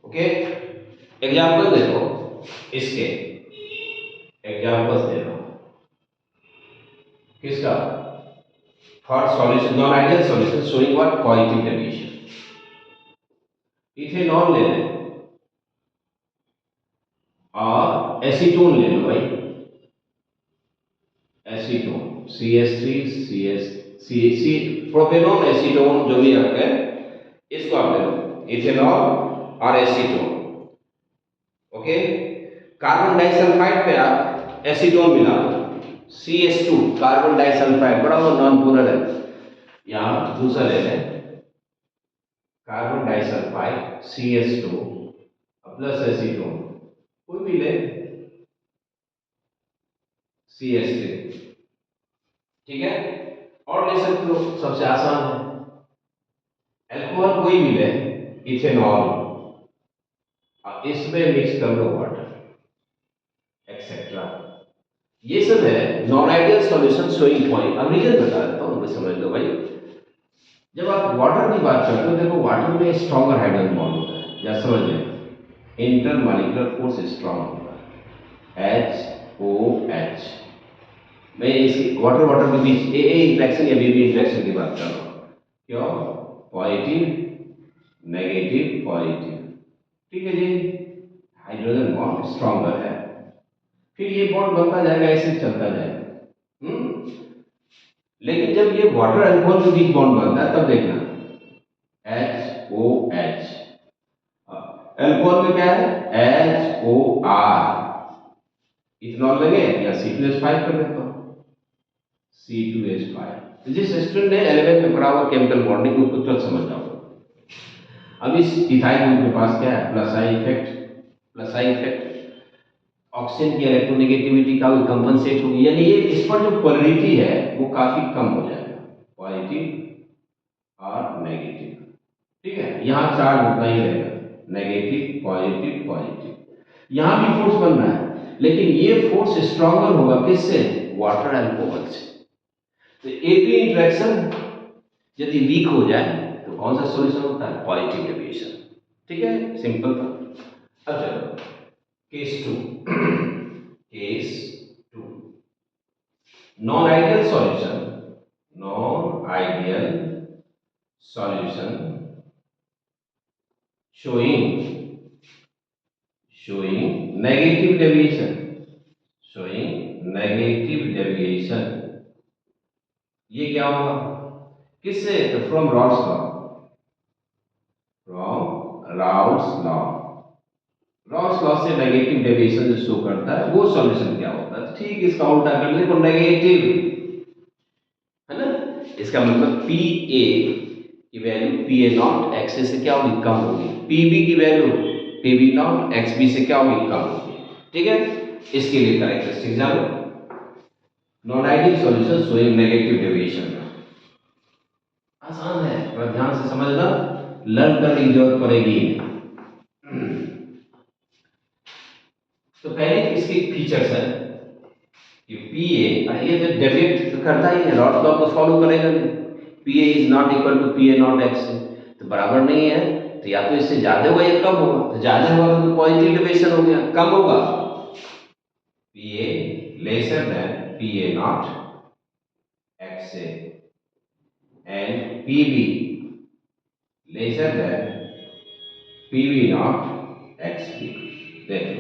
ओके, एग्जांपल देखो, इसके एग्जांपल्स दे रहा हूं, किसका, for solution non ideal solution showing what, positive deviation. Ethanol ले लें और एसीटोन ले लो भाई, acetone CH3 CH propanone acetone जो भी आपके, इसको आप ले लो, इथेनॉल और एसीटोन। ओके, कार्बन डाइसल्फाइड पे आप एसीटोन मिला दो, CH2 कार्बन डाइसल्फाइड, बड़ा वो नॉन पोलर है। यहां दूसरा ले लें, carbon disulphide CH2 plus acetone, कोई भी ले, CH3, ठीक है। और ले सकते हो, सबसे आसान है, अल्कोहल कोई भी ले, इथेनॉल, और इसमें मिक्स कर लो वाटर, एक्सेट्रा। ये सब है non ideal solution showing point. अब रीजन बता देता हूं, समझ लो भाई। जब आप वाटर की बात करते हो, देखो वाटर में स्ट्रॉन्गर हाइड्रोजन बॉन्ड होता है, या समझ लें इंटरमॉलिक्यूलर फोर्स स्ट्रॉन्ग होता है, HOH। मैं इसी वाटर वाटर के बीच ए इंटरेक्शन या बीबी इंटरेक्शन की बात कर रहा हूं। क्यों? पॉजिटिव नेगेटिव पॉजिटिव, ठीक है जी। हाइड्रोजन बॉन्ड स्ट्रॉन्गर है, फिर ये बॉन्ड बनता जाएगा, ऐसे चलता जाएगा। लेकिन जब ये वाटर अल्कोहल के बीच बॉन्ड बनता है, तब देखना HOH, अल्कोहल में क्या है HOR, इथेनॉल लगे या C2H5 कर देता हूं, C2H5। जिस स्टूडेंट ने 11th में पढ़ा हुआ केमिकल बॉन्डिंग, उसको तुरंत समझ जाओ। अब इस इथाइल ग्रुप के पास क्या है, प्लस आई इफेक्ट, ऑक्सीजन की इलेक्ट्रोनेगेटिविटी का कंपनसेट होगी, यानी ये इस पर जो पोलरिटी है वो काफी कम हो जाएगा, पॉजिटिव और नेगेटिव, ठीक है। यहां चार्ज उतना ही रहेगा, नेगेटिव पॉजिटिव पॉजिटिव। यहां भी फोर्स बन रहा है, लेकिन ये फोर्स स्ट्रॉन्गर होगा किससे, वाटर अल्कोहल से। तो एक भी इंटरेक्शन यदि वीक हो जाए तो कौन सा सॉल्यूशन होता है, पॉजिटिव डेविएशन, ठीक है, सिंपल था। अब चलो case 2 non ideal solution showing negative deviation, ये क्या होगा, किससे, तो फ्रॉम राउल्स लॉ से नेगेटिव डेविएशन जो शो करता है वो सॉल्यूशन क्या होता है। ठीक इसका उल्टा कर ले, तो नेगेटिव है ना, इसका मतलब Pa की वैल्यू Pa0 x से क्या होगी, कम होगी, Pb की वैल्यू Pb0 xb से क्या होगी, कम होगी, ठीक है। इसके लिए कैरेक्टरिस्टिक जानो, non ideal solution showing negative deviation, आसान है, थोड़ा ध्यान से समझना, लर्न करने की जरूरत पड़ेगी। तो पहले इसके फीचर्स है कि Pa, ये तो डेफिनेट करता ही है, रॉल्स लॉ को फॉलो करेगा नहीं, Pa is not equal to Pa0 x, तो बराबर नहीं है, तो या तो इससे ज्यादा होगा या कम होगा, तो ज्यादा होगा तो पॉजिटिव डेविएशन हो गया, कम होगा Pa lesser than Pa0 x and Pb lesser than Pb0 xb। देखो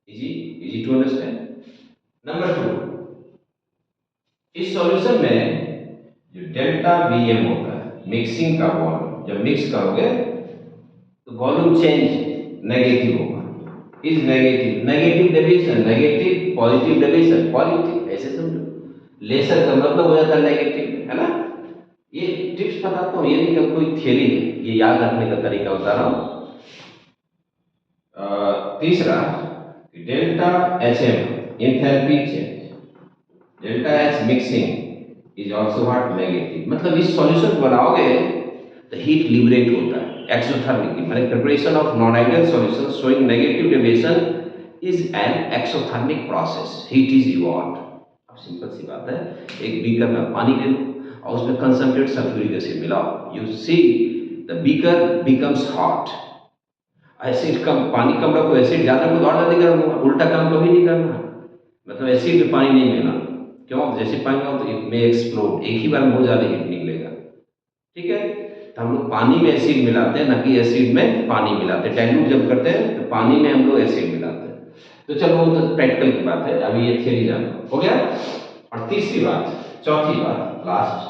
इजी टू अंडरस्टैंड। नंबर 2, इस सॉल्यूशन में जो डेल्टा Vm होता है, मिक्सिंग का वॉल्यूम, जब मिक्स करोगे तो वॉल्यूम चेंज नेगेटिव होगा, is negative deviation, negative positive deviation, positive, ऐसे समझो। लेसर का मतलब हो जाता है नेगेटिव, है ना। ये टिप्स बताता हूँ, ये नहीं कि कोई थ्योरी है, ये याद रखने का तरीका बता रहा हूँ। तीसरा, delta Hm enthalpy change, delta H mixing is also what, negative. मतलब इस सॉल्यूशन बनाओगे तो हीट लिबरेट होता है एक्सोथर्मिक, माने preparation of non ideal solution showing negative deviation is an exothermic process, heat is evolved. अब सिंपल सी बात है, एक बीकर में पानी ले लो और उसमें कंसंट्रेट सल्फ्यूरिक एसिड मिलाओ, you see the beaker becomes hot. Acid कम, पानी कम रखो, एसिड ज्यादा को और ज्यादा गर्म होगा, उल्टा काम कभी नहीं करना, मतलब एसिड में पानी नहीं मिलाना। क्यों, जैसे पानी हो तो इट में एक्सप्लोड, एक ही बार बहुत ज्यादा हीट निकलेगा, ठीक है। तो हम लोग पानी में एसिड मिलाते हैं, ना कि एसिड में पानी मिलाते हैं। डाइल्यूट जब करते हैं तो पानी में हम लोग एसिड मिलाते हैं। तो चलो वो तो प्रैक्टिकल की बात है, अभी ये थियरी जानो हो गया। और तीसरी बात, चौथी बात, लास्ट,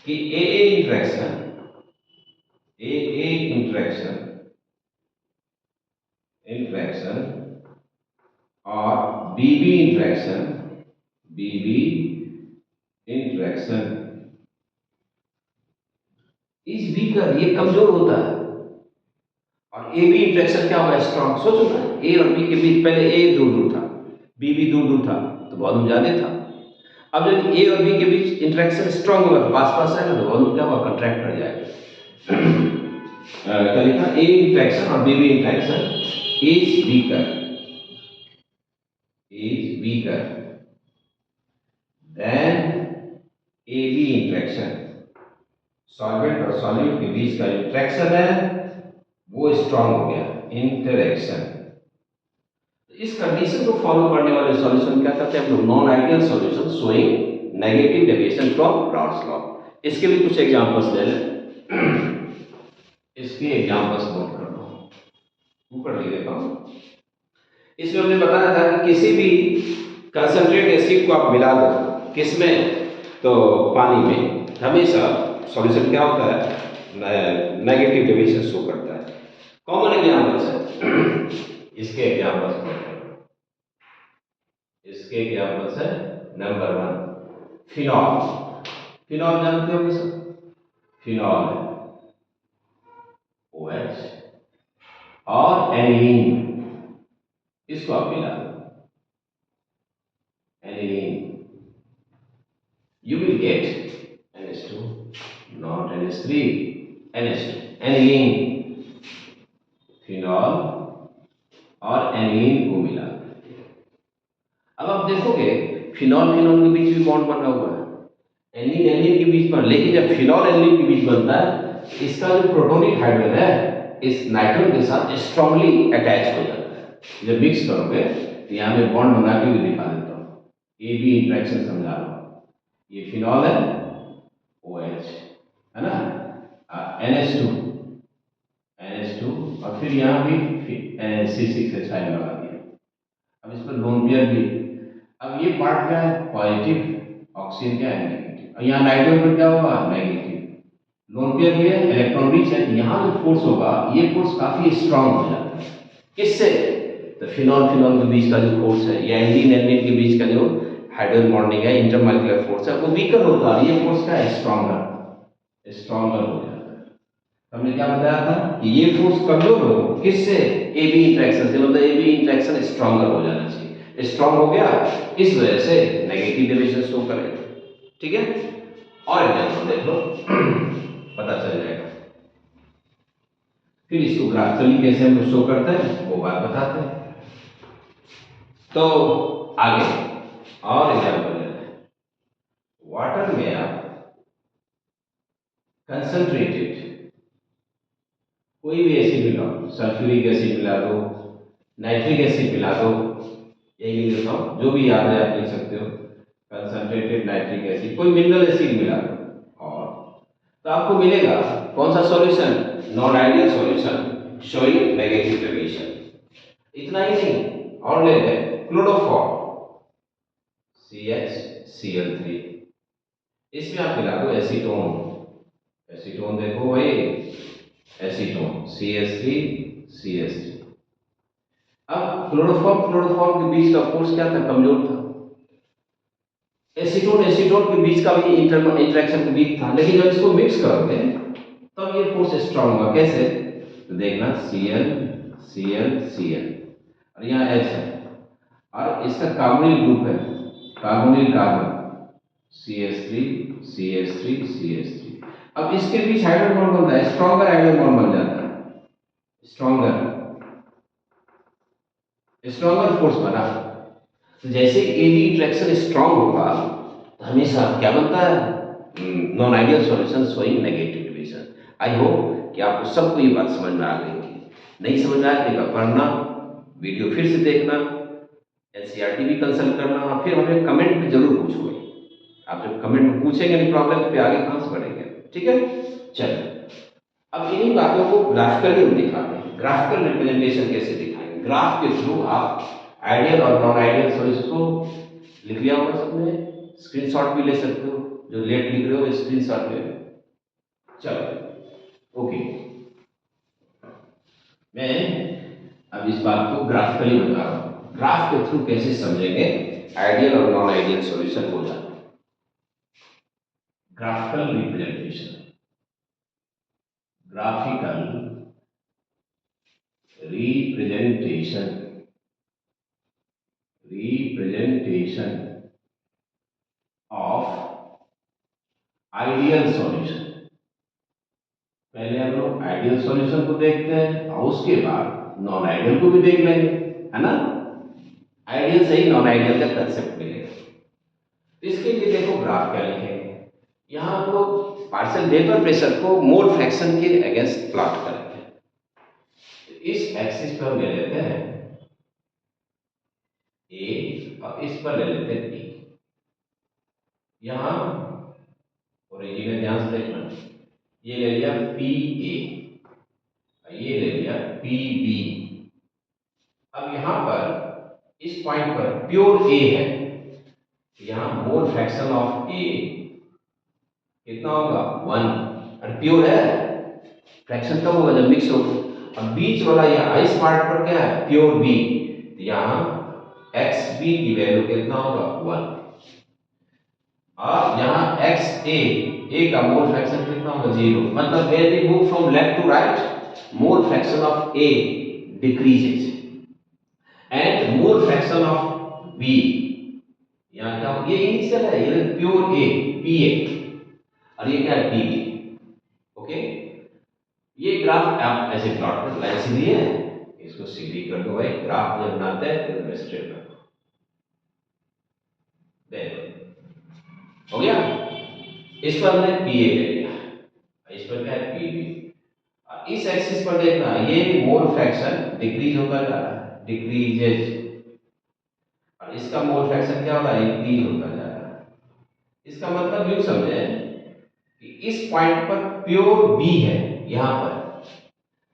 कि ए इंटरेक्शन और बी बी इंटरेक्शन इस वीकर, ये कमजोर होता है, और ए बी इंटरेक्शन क्या होगा, स्ट्रॉन्ग। सोचो ना, ए और बी के बीच पहले ए दूर दूर था, बी भी दूर दूर था, तो वॉल्यूम ज्यादा था। अब जब ए और बी के बीच इंटरेक्शन स्ट्रॉन्ग होगा तो पास पास आएगा, तो वॉल्यूम क्या होगा, कंट्रैक्ट कर जाएगा। क्या लिखा, ए इंटरेक्शन और B B interaction is weaker than A B interaction. Solvent और सॉल्यूट के बीच का इंटरेक्शन है वो स्ट्रॉन्ग हो गया, इंटरेक्शन। इस कंडीशन को फॉलो करने वाले सॉल्यूशन क्या करते हैं हम लोग, non ideal solution showing negative deviation from Rawls law. इसके भी कुछ एग्जांपल्स ले लें। इसके एग्जांपल्स नोट कर लो, ऊपर लिख देता हूं। इसमें हमने बताया था कि किसी भी कंसंट्रेट एसिड को आप मिला दो किसमें, तो पानी में, हमेशा सॉल्यूशन क्या होता है, नेगेटिव डेविएशन शो करता है। कॉमन एग्जांपल्स है, इसके एग्जांपल्स है। Number 1 phenol. फिनॉल जानते हो सब, फिनॉल है OH और एनिलीन, इसको आप मिला दो, aniline, you will get NH2, not NH3, NH2, aniline, phenol और एनिलीन को मिला। अब आप देखोगे फिनॉल फिनॉल के बीच भी बॉन्ड बना हुआ है, एनिलीन एनिलीन के बीच में, लेकिन जब फिनॉल एनिलीन के बीच बनता है, इसका जो प्रोटोनिक हाइड्रोजन है इस नाइट्रोजन के साथ स्ट्रांगली अटैच हो जाता है। जब मिक्स करोगे तो यहाँ पे बॉन्ड बना के भी दिखा देता हूँ, ए बी इंटरेक्शन समझा रहा हूँ। ये फिनॉल है OH है ना, NH2 और फिर यहाँ भी C6H5 लगा दिया। अब इस पर लोन पेयर भी, अब ये पार्ट क्या है, पॉजिटिव, ऑक्सीजन क्या है, नेगेटिव, और यहाँ नाइट्रोजन पर क्या होगा, नेगेटिव, लोन पेयर भी है, इलेक्ट्रॉन रिच है, यहाँ जो फोर्स होगा ये फोर्स काफी स्ट्रांग हो जाता है। किससे, तो फिनॉल फिनॉल के बीच का जो फोर्स है, या एल्डिन एल्डिन के बीच का जो हाइड्रोजन बॉन्डिंग है, इंटरमॉलिक्यूलर फोर्स है, वो वीकर होता है, ये फोर्स क्या है, स्ट्रॉन्गर हो जाता है। हमने क्या बताया था कि ये फोर्स कमजोर हो किससे, ए बी इंटरेक्शन से, मतलब ए बी इंटरेक्शन स्ट्रॉन्गर हो जाना चाहिए, स्ट्रॉन्ग हो गया, इस वजह से नेगेटिव डेविएशन शो करेगा। ठीक है, और एग्जांपल देख लो, पता चल जाएगा। फिर इसको ग्राफिकली कैसे हम शो करते हैं वो बात बताते हैं। तो आगे और एग्जांपल लेते हैं। वाटर में आप कंसंट्रेटेड कोई भी एसिड मिलाओ, सल्फ्यूरिक एसिड मिला दो, नाइट्रिक एसिड मिला दो, यही लिख देता हूं, जो भी याद है आप लिख सकते हो, कंसंट्रेटेड नाइट्रिक एसिड, कोई मिनरल एसिड मिला दो, और तो आपको मिलेगा कौन सा solution, non ideal solution showing negative deviation. इतना ही नहीं, और ले लें क्लोरोफॉर्म CHCl3, इसमें आप मिला दो एसीटोन, एसीटोन देखो भाई, एसीटोन CH3CH3। अब क्लोरोफॉर्म के बीच का फोर्स क्या था, कमजोर था, एसीटोन के बीच का भी इंटरेक्शन के बीच था, लेकिन जब इसको मिक्स करोगे तब ये फोर्स स्ट्रांग होगा। कैसे, तो देखना Cl और यहाँ H है, और इसका कार्बोनिल ग्रुप है, कार्बोनिल कार्बन CH3। अब इसके बीच हाइड्रोजन बॉन्ड बनता है, स्ट्रॉन्गर हाइड्रोजन बॉन्ड बन जाता है, स्ट्रॉन्गर फोर्स बना। तो जैसे ए बी इंटरेक्शन स्ट्रॉन्ग होगा तो हमेशा क्या बनता है, non ideal solution showing negative deviation. I hope कि आपको सबको ये बात समझ में आ गई होगी। नहीं समझ में आए तो पढ़ना, वीडियो फिर से देखना, NCERT भी कंसल्ट करना, और फिर हमें कमेंट में जरूर पूछोगे। आप जब कमेंट में पूछेंगे नहीं प्रॉब्लम, तो आगे कहाँ से बढ़ेंगे। ठीक है, चलो अब इन्हीं बातों को ग्राफिकली हम दिखाते हैं। ग्राफिकल रिप्रेजेंटेशन कैसे दिखाएंगे, ग्राफ के थ्रू आप आइडियल और नॉन आइडियल सॉल्यूशन को लिख लिया होगा सबने, स्क्रीनशॉट भी ले सकते हो, जो लेट लिख रहे हो स्क्रीनशॉट ले लो। चलो ओके, मैं अब इस बात को ग्राफिकली बता रहा हूं, ग्राफ के थ्रू कैसे समझेंगे आइडियल और नॉन आइडियल सॉल्यूशन हो जाता है। Graphical representation, graphical representation of ideal solution. पहले हम लोग आइडियल सॉल्यूशन को देखते हैं और उसके बाद नॉन आइडियल को भी देख लेंगे, है ना। आइडियल से ही नॉन आइडियल का कंसेप्ट मिलेगा। इसके लिए देखो ग्राफ क्या लिखेंगे, यहां हम लोग पार्शियल वेपर प्रेशर को मोल फ्रैक्शन के अगेंस्ट प्लॉट करेंगे। तो इस एक्सिस पर हम ले लेते हैं ए और इस पर ले लेते हैं बी। यहां ओरिजिन में ध्यान से देखना, ये ले लिया पी ए, ये ले लिया पी बी। अब यहां पर इस पॉइंट पर प्योर ए है, यहां मोल फ्रैक्शन ऑफ ए कितना होगा 1, और प्योर है, फ्रैक्शन कब होगा जब मिक्स होगा। अब बीच वाला यहां इस पार्ट पर क्या है प्योर बी, तो यहां एक्स बी की वैल्यू कितना होगा 1, और यहां एक्स ए का मोल फ्रैक्शन कितना होगा 0। मतलब when we move from left to right mole fraction of A decreases and mole fraction of B, यहां क्या ये इनिशियल है, ये प्योर ए पी ए, और ये क्या है पी बी। ओके, ये ग्राफ आप ऐसे प्लॉट कर, लाइन सीधी है इसको सीधी कर दो भाई, ग्राफ जब बनाते हैं तो स्ट्रेट रखो, देखो हो गया। इस पर हमने पी ए ले लिया, इस पर क्या है पी बी। इस एक्सिस पर देखना ये मोल फ्रैक्शन डिक्रीज होता जा रहा है, डिक्रीजेज, और इसका मोल फ्रैक्शन क्या हो रहा है इंक्रीज होता जा रहा है। इसका मतलब यूं समझे कि इस पॉइंट पर प्योर बी है, यहां पर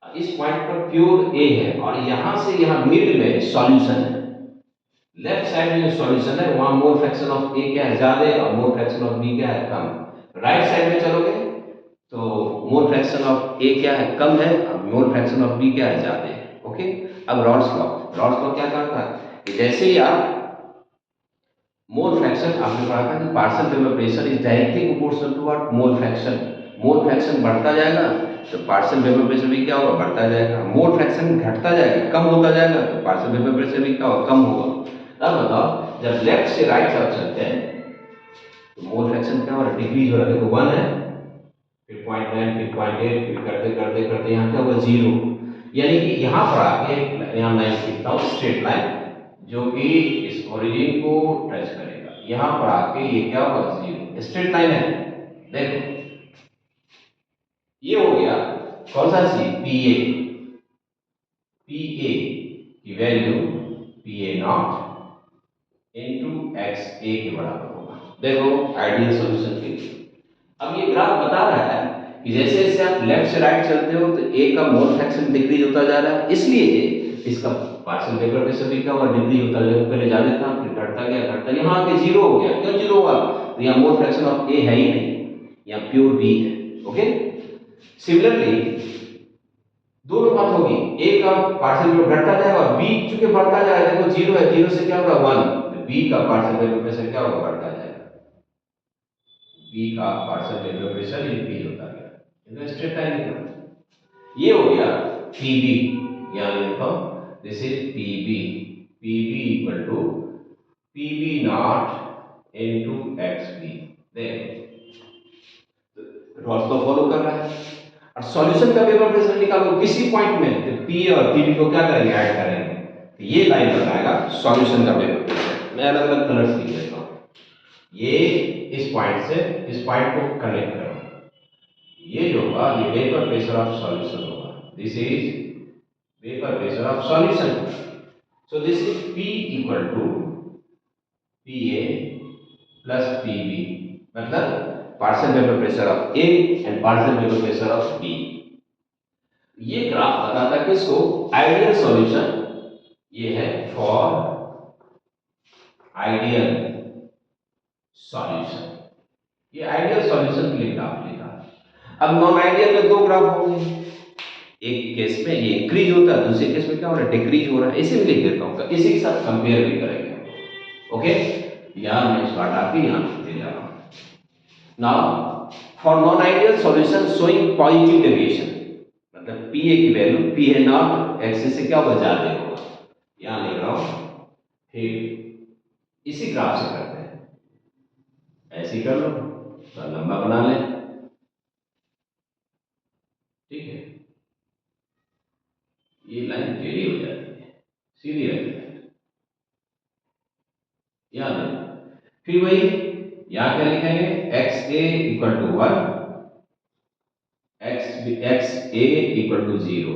इस पॉइंट पर प्योर ए है, और यहां से यहां मिड में सॉल्यूशन है। लेफ्ट साइड में जो सॉल्यूशन है वहां मोल फ्रैक्शन ऑफ ए क्या है ज्यादा और मोल फ्रैक्शन ऑफ बी क्या है कम। राइट साइड में चलोगे तो मोल फ्रैक्शन ऑफ ए क्या है कम है और मोल फ्रैक्शन ऑफ बी क्या है ज्यादा है। ओके, अब रॉल्स लॉ क्या कहता है कि जैसे ही आप मोल फ्रैक्शन, आपने पढ़ा था कि partial vapour pressure is directly proportional to what mole fraction. Mole fraction बढ़ता जाएगा तो पार्शियल वेपर प्रेशर भी क्या होगा बढ़ता जाएगा। मोल फ्रैक्शन घटता जाएगा कम होता जाएगा तो पार्शियल वेपर प्रेशर भी क्या होगा कम होगा। अब बताओ जब लेफ्ट से राइट तरफ चलते हैं तो मोल फ्रैक्शन क्या हो रहा है डिक्रीज हो रहा है, देखो 1 है फिर 0.9 फिर 0.8 फिर करते करते करते यहाँ क्या होगा 0। यानी कि यहाँ पर आके यहाँ लाइन खींचता हूँ स्ट्रेट लाइन जो कि इस ओरिजिन को टच करेगा, यहाँ पर आके ये क्या होगा 0, स्ट्रेट लाइन है। देखो ये हो गया कौन सा सी पी ए की value P A naught into X A के बराबर होगा। देखो आइडियल सॉल्यूशन के लिए अब ये ग्राफ बता रहा है कि जैसे जैसे आप लेफ्ट से राइट चलते हो तो ए का मोल फ्रैक्शन डिक्रीज होता जा रहा है, इसलिए इसका पार्शियल वेपर प्रेशर भी क्या हुआ डिक्रीज होता गया, पहले ज्यादा था फिर घटता गया यहाँ आके 0 हो गया। क्यों 0 हुआ तो यहाँ मोल फ्रैक्शन ऑफ ए है ही नहीं, यहाँ प्योर बी है। ओके, सिमिलरली दोनों बात होगी, ए का पार्शियल वेपर घटता जाएगा और बी चूंकि बढ़ता जाएगा, देखो 0 है 0 से क्या होगा 1, तो बी का पार्शियल वेपर प्रेशर क्या होगा बढ़ता जाएगा, बी का पार्शियल वेपर प्रेशर इंक्रीज होता गया। इनको स्ट्रेट लाइन लिखना, ये हो गया पीबी, यहां लिखता हूं this is P B, P B equal to P B not into X B. देखो रॉल्स लॉ फॉलो कर रहा है और सॉल्यूशन का वेपर प्रेशर निकालो किसी पॉइंट में तो पी और पीबी को क्या करेंगे ऐड करेंगे, तो ये लाइन बताएगा सॉल्यूशन का वेपर प्रेशर। मैं अलग अलग कलर्स लिख देता हूं, ये इस पॉइंट से इस पॉइंट को कनेक्ट करो, ये जो होगा ये वेपर प्रेशर ऑफ सॉल्यूशन होगा, this is vapour pressure of solution. So this is P equal to PA plus PB, मतलब partial vapour pressure of A and partial vapour pressure of B। ये graph बताता है किसको ideal solution, ये है for ideal solution. ये ideal solution के लिए ग्राफ लिखा। अब नॉन आइडियल में दो ग्राफ होंगे, एक केस में ये इंक्रीज होता है, दूसरे केस में क्या हो रहा है, डिक्रीज हो रहा है। इसी में लिख देता हूँ, इसी के साथ कंपेयर भी करेंगे। ओके, यहाँ मैं इसको हटा के यहाँ लिखते जा रहा हूँ। Now for non ideal solution showing positive deviation, मतलब पी ए की value P A not axis से क्या होगा, ज्यादा होगा, यहाँ लिख रहा हूँ। फिर इसी ग्राफ से करते हैं, ऐसे ही कर लो, तो लंबा बना लें, ठीक है। ये लाइन टेढ़ी हो जाती है, सीधी रहती है, याद है। फिर वही यहाँ क्या लिखेंगे, x A equal to 1, x A equal to 0,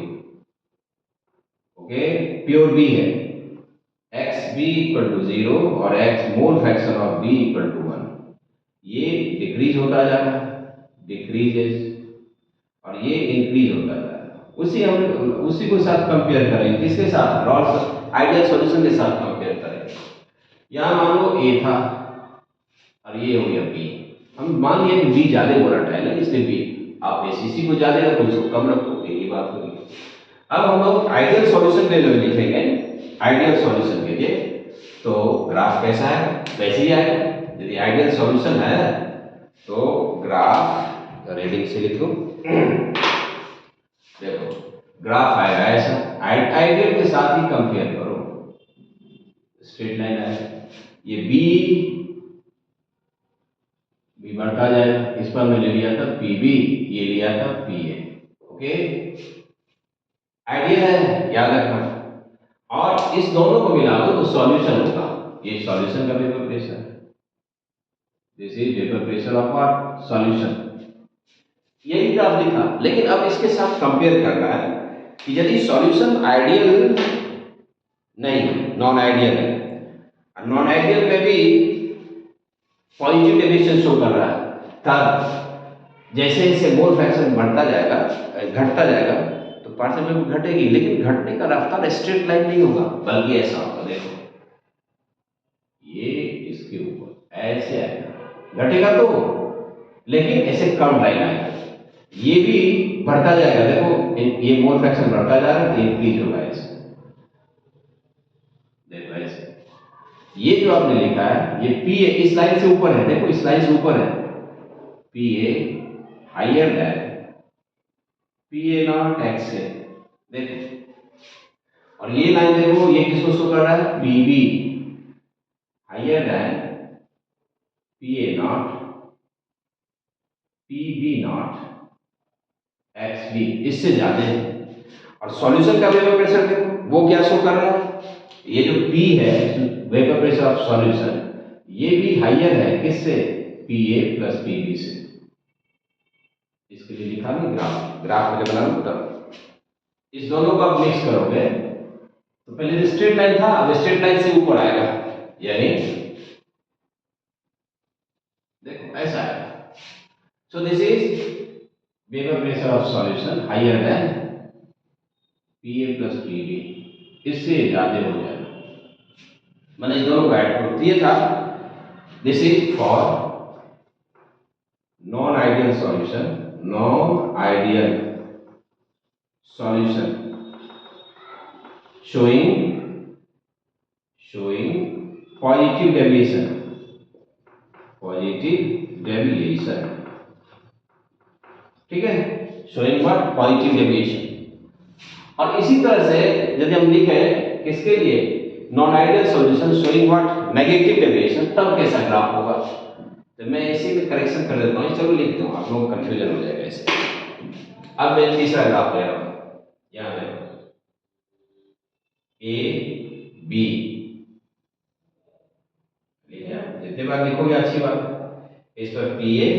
okay, pure B है, एक्स बी इक्वल टू 0 और x mole fraction of B equal to 1। ये डिक्रीज होता जा रहा है, डिक्रीजेस, और ये इंक्रीज होता जा रहा है। उसी को साथ कंपेयर करें, किसके साथ, रॉल्स आइडियल सॉल्यूशन के साथ कंपेयर करें। यहाँ मान लो ए था और ये हो गया बी, हम मान लिया कि बी ज्यादा वोलेटाइल है इसलिए बी, आप एसीसी को ज्यादा रखो, इसको कम रखो, यही बात होगी। अब हम लोग आइडियल सॉल्यूशन के लिए लिखेंगे, आइडियल सॉल्यूशन के लिए तो ग्राफ कैसा है, वैसे ही आएगा। यदि आइडियल सॉल्यूशन है तो ग्राफ रीडिंग से लिखो, देखो ग्राफ आएगा ऐसा, आइडियल के साथ ही कंपेयर करो, स्ट्रेट लाइन आएगा, ये बी बढ़ता जाएगा, इस पर मैंने लिया था पी बी, ये लिया था पी ए, ओके, आइडियल है, याद रखना। और इस दोनों को मिला दो तो सॉल्यूशन होगा, ये सॉल्यूशन का वेपर प्रेशर है, this is vapour pressure of what, solution, यही ग्राफ लिखा। लेकिन अब इसके साथ कंपेयर करना है कि यदि सॉल्यूशन आइडियल नहीं है, नॉन आइडियल है, नॉन आइडियल में भी पॉजिटिव डेविएशन शो कर रहा है, तब जैसे जैसे मोल फ्रैक्शन बढ़ता जाएगा, घटता जाएगा, तो पार्शियल वेव घटेगी, लेकिन घटने का रफ्तार स्ट्रेट लाइन नहीं होगा, बल्कि ऐसा होगा, देखो ये इसके ऊपर ऐसे आएगा, घटेगा तो, लेकिन ऐसे कर्व लाइन आएगा, ये भी बढ़ता जाएगा, देखो ये मोल फ्रैक्शन बढ़ता जा रहा है तो इंक्रीज होगा ऐसे, देखो ऐसे। ये जो आपने लिखा है ये पी ए इस लाइन से ऊपर है, देखो इस लाइन से ऊपर है, P A higher than P A not x है, देखो, और ये लाइन देखो ये किसको शो कर रहा है, P B higher than P A not P B not x B, इससे ज्यादा है। और सॉल्यूशन का वेपर प्रेशर देखो वो क्या शो कर रहा है, ये जो P है वेपर प्रेशर ऑफ सॉल्यूशन, ये भी हाइयर है किससे, Pa प्लस Pb से, इसके लिए लिखा नहीं ग्राफ, ग्राफ में बना लो, इस दोनों को आप मिक्स करोगे तो पहले स्ट्रेट लाइन था, अब स्ट्रेट लाइन से ऊपर आएगा, यानी देखो ऐसा आएगा। So this is vapour pressure of solution higher than Pa plus Pb, इससे ज्यादा हो जाएगा, मैंने इन दोनों को ऐड कर दिया था। This is for non ideal solution, non ideal solution showing positive deviation, ठीक है, showing what, पॉजिटिव डेविएशन। और इसी तरह से यदि हम लिखें किसके लिए, non ideal solution showing what, negative deviation, तब कैसा ग्राफ होगा। तो मैं इसी में करेक्शन कर देता हूँ, चलो लिख दूँ, आप लोगों को कंफ्यूजन हो जाएगा ऐसे। अब मैं तीसरा ग्राफ ले रहा हूँ, यहाँ देखो ए बी, जितने बार लिखोगे अच्छी बात, इस पर पी ए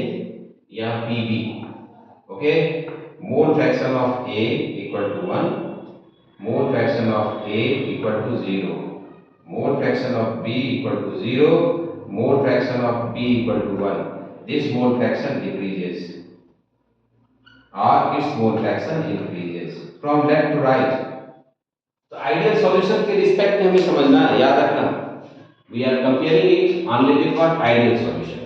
या P B, okay, mole fraction of A equal to 1, mole fraction of A equal to 0, mole fraction of B equal to 0, mole fraction of B equal to 1, this mole fraction decreases और इस mole fraction increases from left to right. तो ideal solution के respect में हमें समझना है, याद रखना, we are comparing it only with what, ideal solution.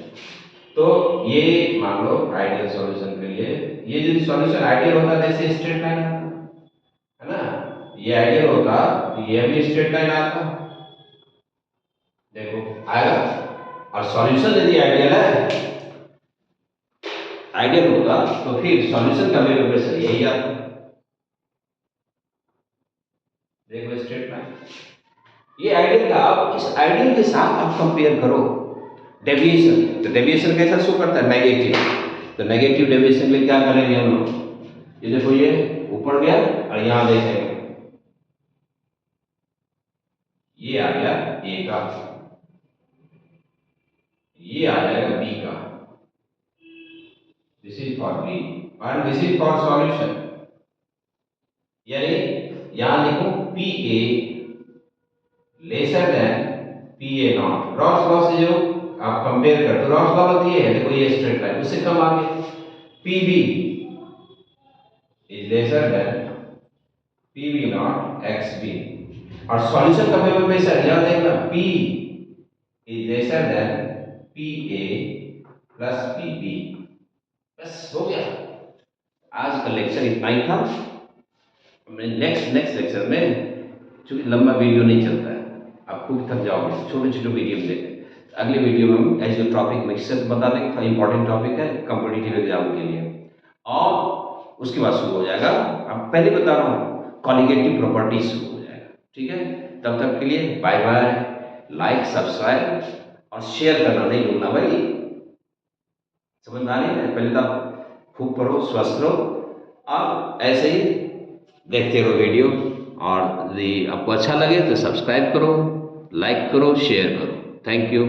तो ये मान लो आइडियल सॉल्यूशन के लिए, ये यदि सॉल्यूशन आइडियल होता जैसे स्ट्रेट लाइन आता है ना, ये आइडियल होता तो ये भी स्ट्रेट लाइन आता, देखो आएगा। और सॉल्यूशन यदि आइडियल है, आइडियल होगा तो फिर सॉल्यूशन का वेव इक्वेशन यही आता, देखो स्ट्रेट लाइन, ये आइडियल का। अब इस आइडियल के साथ आप कंपेयर करो डेविएशन, तो डेविएशन कैसा शो करता है, नेगेटिव, तो नेगेटिव डेविएशन में क्या करेंगे हम लोग, ये देखो ये ऊपर गया और यहां देखेंगे ये आ गया ए का, ये आ जाएगा बी का, this is for B and this is for solution, यानी यहां लिखो P A lesser than P A not, Raoult's law से जो आप कंपेयर करते हो, रॉस लॉ होती है, देखो ये स्ट्रेट लाइन उससे कम आगे, P B is lesser than P B not x B, और सॉल्यूशन का वेव इक्वेशन याद देखना, P is lesser than PA plus PB, बस हो गया। आज का लेक्चर इतना ही था। नेक्स्ट लेक्चर में, चूंकि लंबा वीडियो नहीं चलता है, आपको भी थक जाओगे छोटे छोटे वीडियो में देखें, अगले वीडियो में हम एज टॉपिक मिक्सर बता देंगे, थोड़ा इंपॉर्टेंट टॉपिक है कॉम्पिटिटिव एग्जाम के लिए, और उसके बाद शुरू हो जाएगा, अब पहले बता रहा हूँ कॉलिगेटिव प्रॉपर्टीज शुरू हो जाएगा, ठीक है। तब तक के लिए बाय बाय, लाइक सब्सक्राइब और शेयर करना नहीं भूलना भाई, समझ में आ रही है। पहले तो आप खूब पढ़ो, स्वस्थ रहो, और ऐसे ही देखते रहो वीडियो, और यदि आपको अच्छा लगे तो सब्सक्राइब करो, लाइक करो, शेयर करो। Thank you.